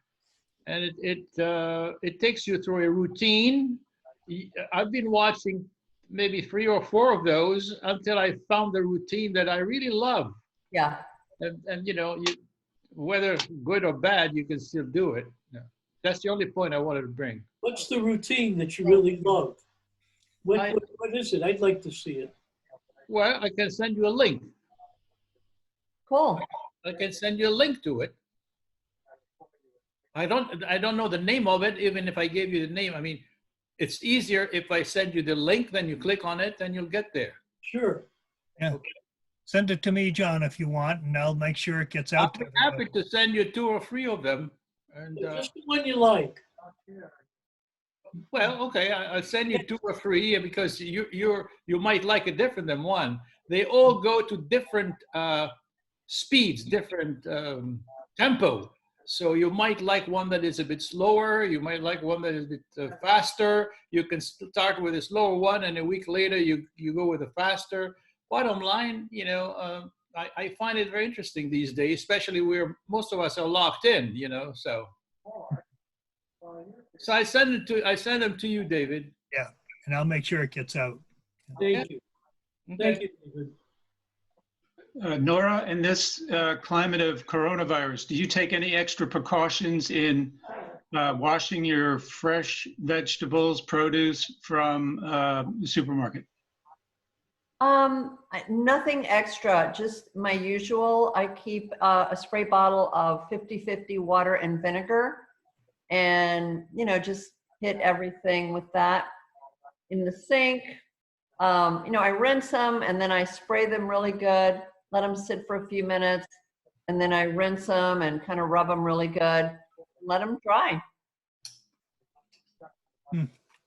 And it takes you through a routine. I've been watching maybe 3 or 4 of those until I found the routine that I really love. Yeah. And you know, whether good or bad, you can still do it. Yeah. That's the only point I wanted to bring. What's the routine that you really love? What is it? I'd like to see it. Well, I can send you a link. Cool. I can send you a link to it. I don't know the name of it, even if I gave you the name. I mean, it's easier if I send you the link, then you click on it, and you'll get there. Sure. Yeah. Send it to me, John, if you want, and I'll make sure it gets out I'll to be happy everybody. to send you 2 or 3 of them. And Just the one you like. well, okay, I'll send you 2 or 3 because you might like it different than one. They all go to different speeds, different tempo. So you might like one that is a bit slower. You might like one that is a bit faster. You can start with a slower one, and a week later you go with a faster. Bottom line, you know, I find it very interesting these days, especially where most of us are locked in. You know, so I send them to you, David. Yeah, and I'll make sure it gets out. Thank you. Okay. Thank you, David. Nora, in this climate of coronavirus, do you take any extra precautions in washing your fresh vegetables, produce from the supermarket? Nothing extra, just my usual. I keep a spray bottle of 50-50 water and vinegar, and you know, just hit everything with that in the sink. You know, I rinse them and then I spray them really good, let them sit for a few minutes, and then I rinse them and kind of rub them really good, let them dry.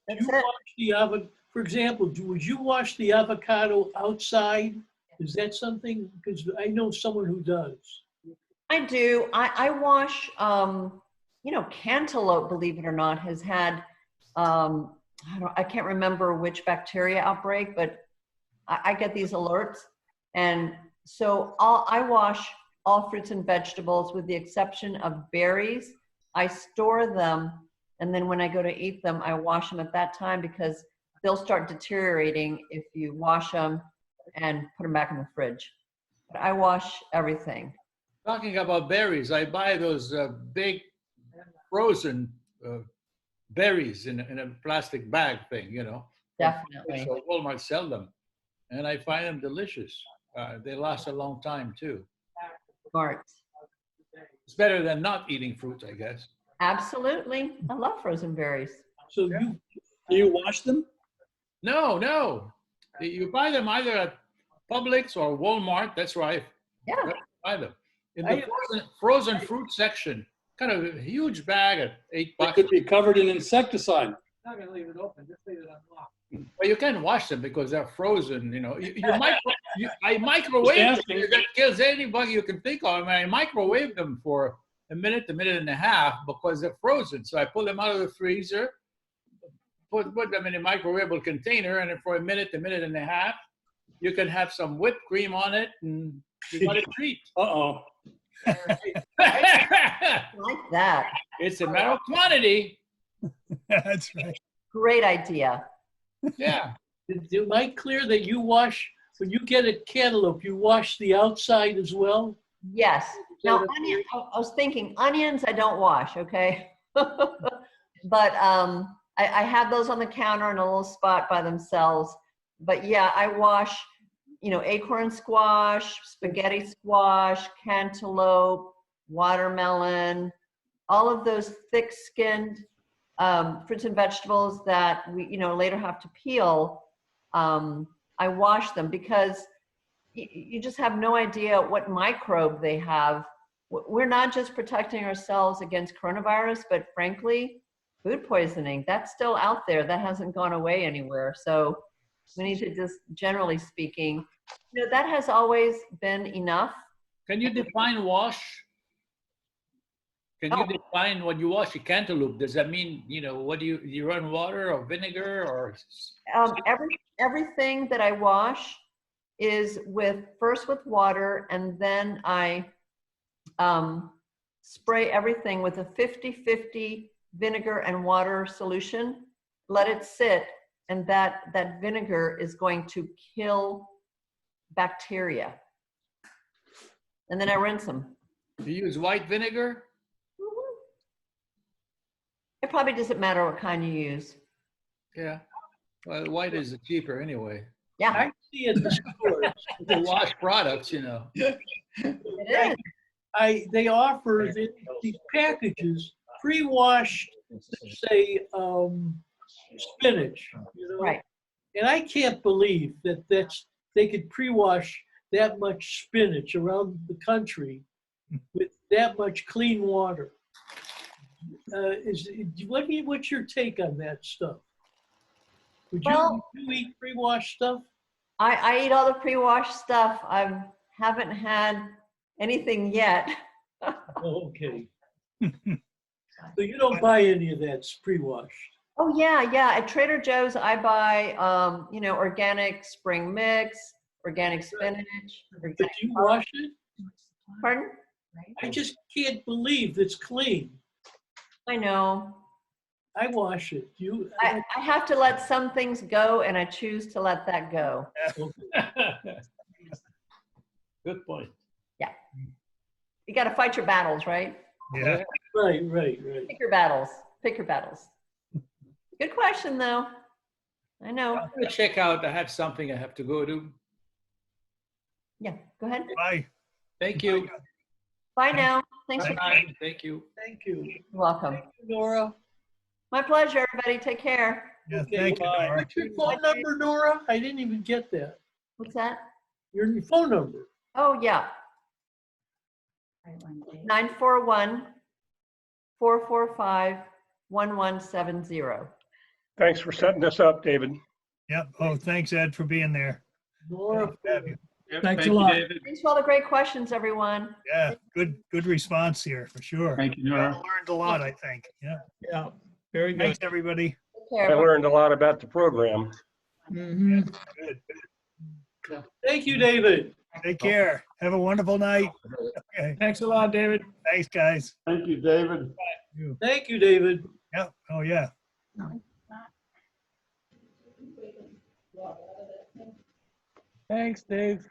That's it. For example, would you wash the avocado outside? Is that something? Because I know someone who does. I do. I wash, you know, cantaloupe, believe it or not, has had, I can't remember which bacteria outbreak, but I get these alerts. And so I wash all fruits and vegetables with the exception of berries. I store them, and then when I go to eat them, I wash them at that time because they'll start deteriorating if you wash them and put them back in the fridge. But I wash everything. Talking about berries, I buy those big frozen berries in a plastic bag thing, you know. Definitely. So Walmart sell them, and I find them delicious. They last a long time too. Smart. It's better than not eating fruit, I guess. Absolutely. I love frozen berries. So Do you wash them? No. You buy them either at Publix or Walmart. That's right. Yeah. Buy them in the frozen fruit section. Kind of a huge bag at $8. It could be covered in insecticide. Not gonna leave it open. Just leave it unlocked. Well, you can wash them because they're frozen. You know, I microwave them. That kills any bug you can think of. I microwave them for a minute and a half because they're frozen. So I pull them out of the freezer, put them in a microwavable container, and for a minute and a half, you can have some whipped cream on it, and you got a treat. Uh-oh. I like that. It's a matter of quantity. That's right. Great idea. Yeah. Am I clear that you wash, when you get a cantaloupe, you wash the outside as well? Yes. Now, onion, I was thinking onions I don't wash, okay? But I have those on the counter in a little spot by themselves. But yeah, I wash, you know, acorn squash, spaghetti squash, cantaloupe, watermelon, all of those thick-skinned fruits and vegetables that we, you know, later have to peel. I wash them because you just have no idea what microbe they have. We're not just protecting ourselves against coronavirus, but frankly, food poisoning, that's still out there. That hasn't gone away anywhere. So we need to just, generally speaking, you know, that has always been enough. Can you define wash? Can you define when you wash a cantaloupe? Does that mean, what do you run water or vinegar or? Everything that I wash is first with water, and then I spray everything with a 50-50 vinegar and water solution. Let it sit, and that vinegar is going to kill bacteria. And then I rinse them. You use white vinegar? It probably doesn't matter what kind you use. Yeah. Well, white is cheaper anyway. Yeah, I see at the stores. The wash products, it is. They offer these packages pre-washed, say, spinach, Right. And I can't believe that they could pre-wash that much spinach around the country with that much clean water. What's your take on that stuff? Would you eat pre-washed stuff? I eat all the pre-washed stuff. I haven't had anything yet. Oh, okay. So you don't buy any of that pre-washed? Oh yeah. At Trader Joe's, I buy organic spring mix, organic spinach. But you wash it? Pardon? I just can't believe it's clean. I know. I wash it. I have to let some things go, and I choose to let that go. Good point. Yeah. You got to fight your battles, right? Yeah. Right. Pick your battles. Good question, though. I know. I'm gonna check out. I have something I have to go to. Yeah, go ahead. Bye. Thank you. Bye now. Thanks for Bye. Thank you. Thank you. You're welcome. Nora. My pleasure, everybody. Take care. Yeah, Okay, thank you, bye. Nora. What's your phone number, Nora? I didn't even get that. What's that? Your phone number. Oh, yeah. 941-445-1170. Thanks for setting this up, David. Yep. Oh, thanks, Ed, for being there. Nora. Good to have you. Yep, Thanks thank a you, lot. David. Thanks for all the great questions, everyone. Yeah, good response here, for sure. Thank you, We all Nora. learned a lot, I think. Yeah. Yeah, very good. Thanks, everybody. Take care. I learned a lot about the program. Mhm. Good. Thank you, David. Take care. Have a wonderful night. Okay. Thanks a lot, David. Thanks, guys. Thank you, David. Thank you, David. Yeah. Oh, yeah. Thanks, Dave.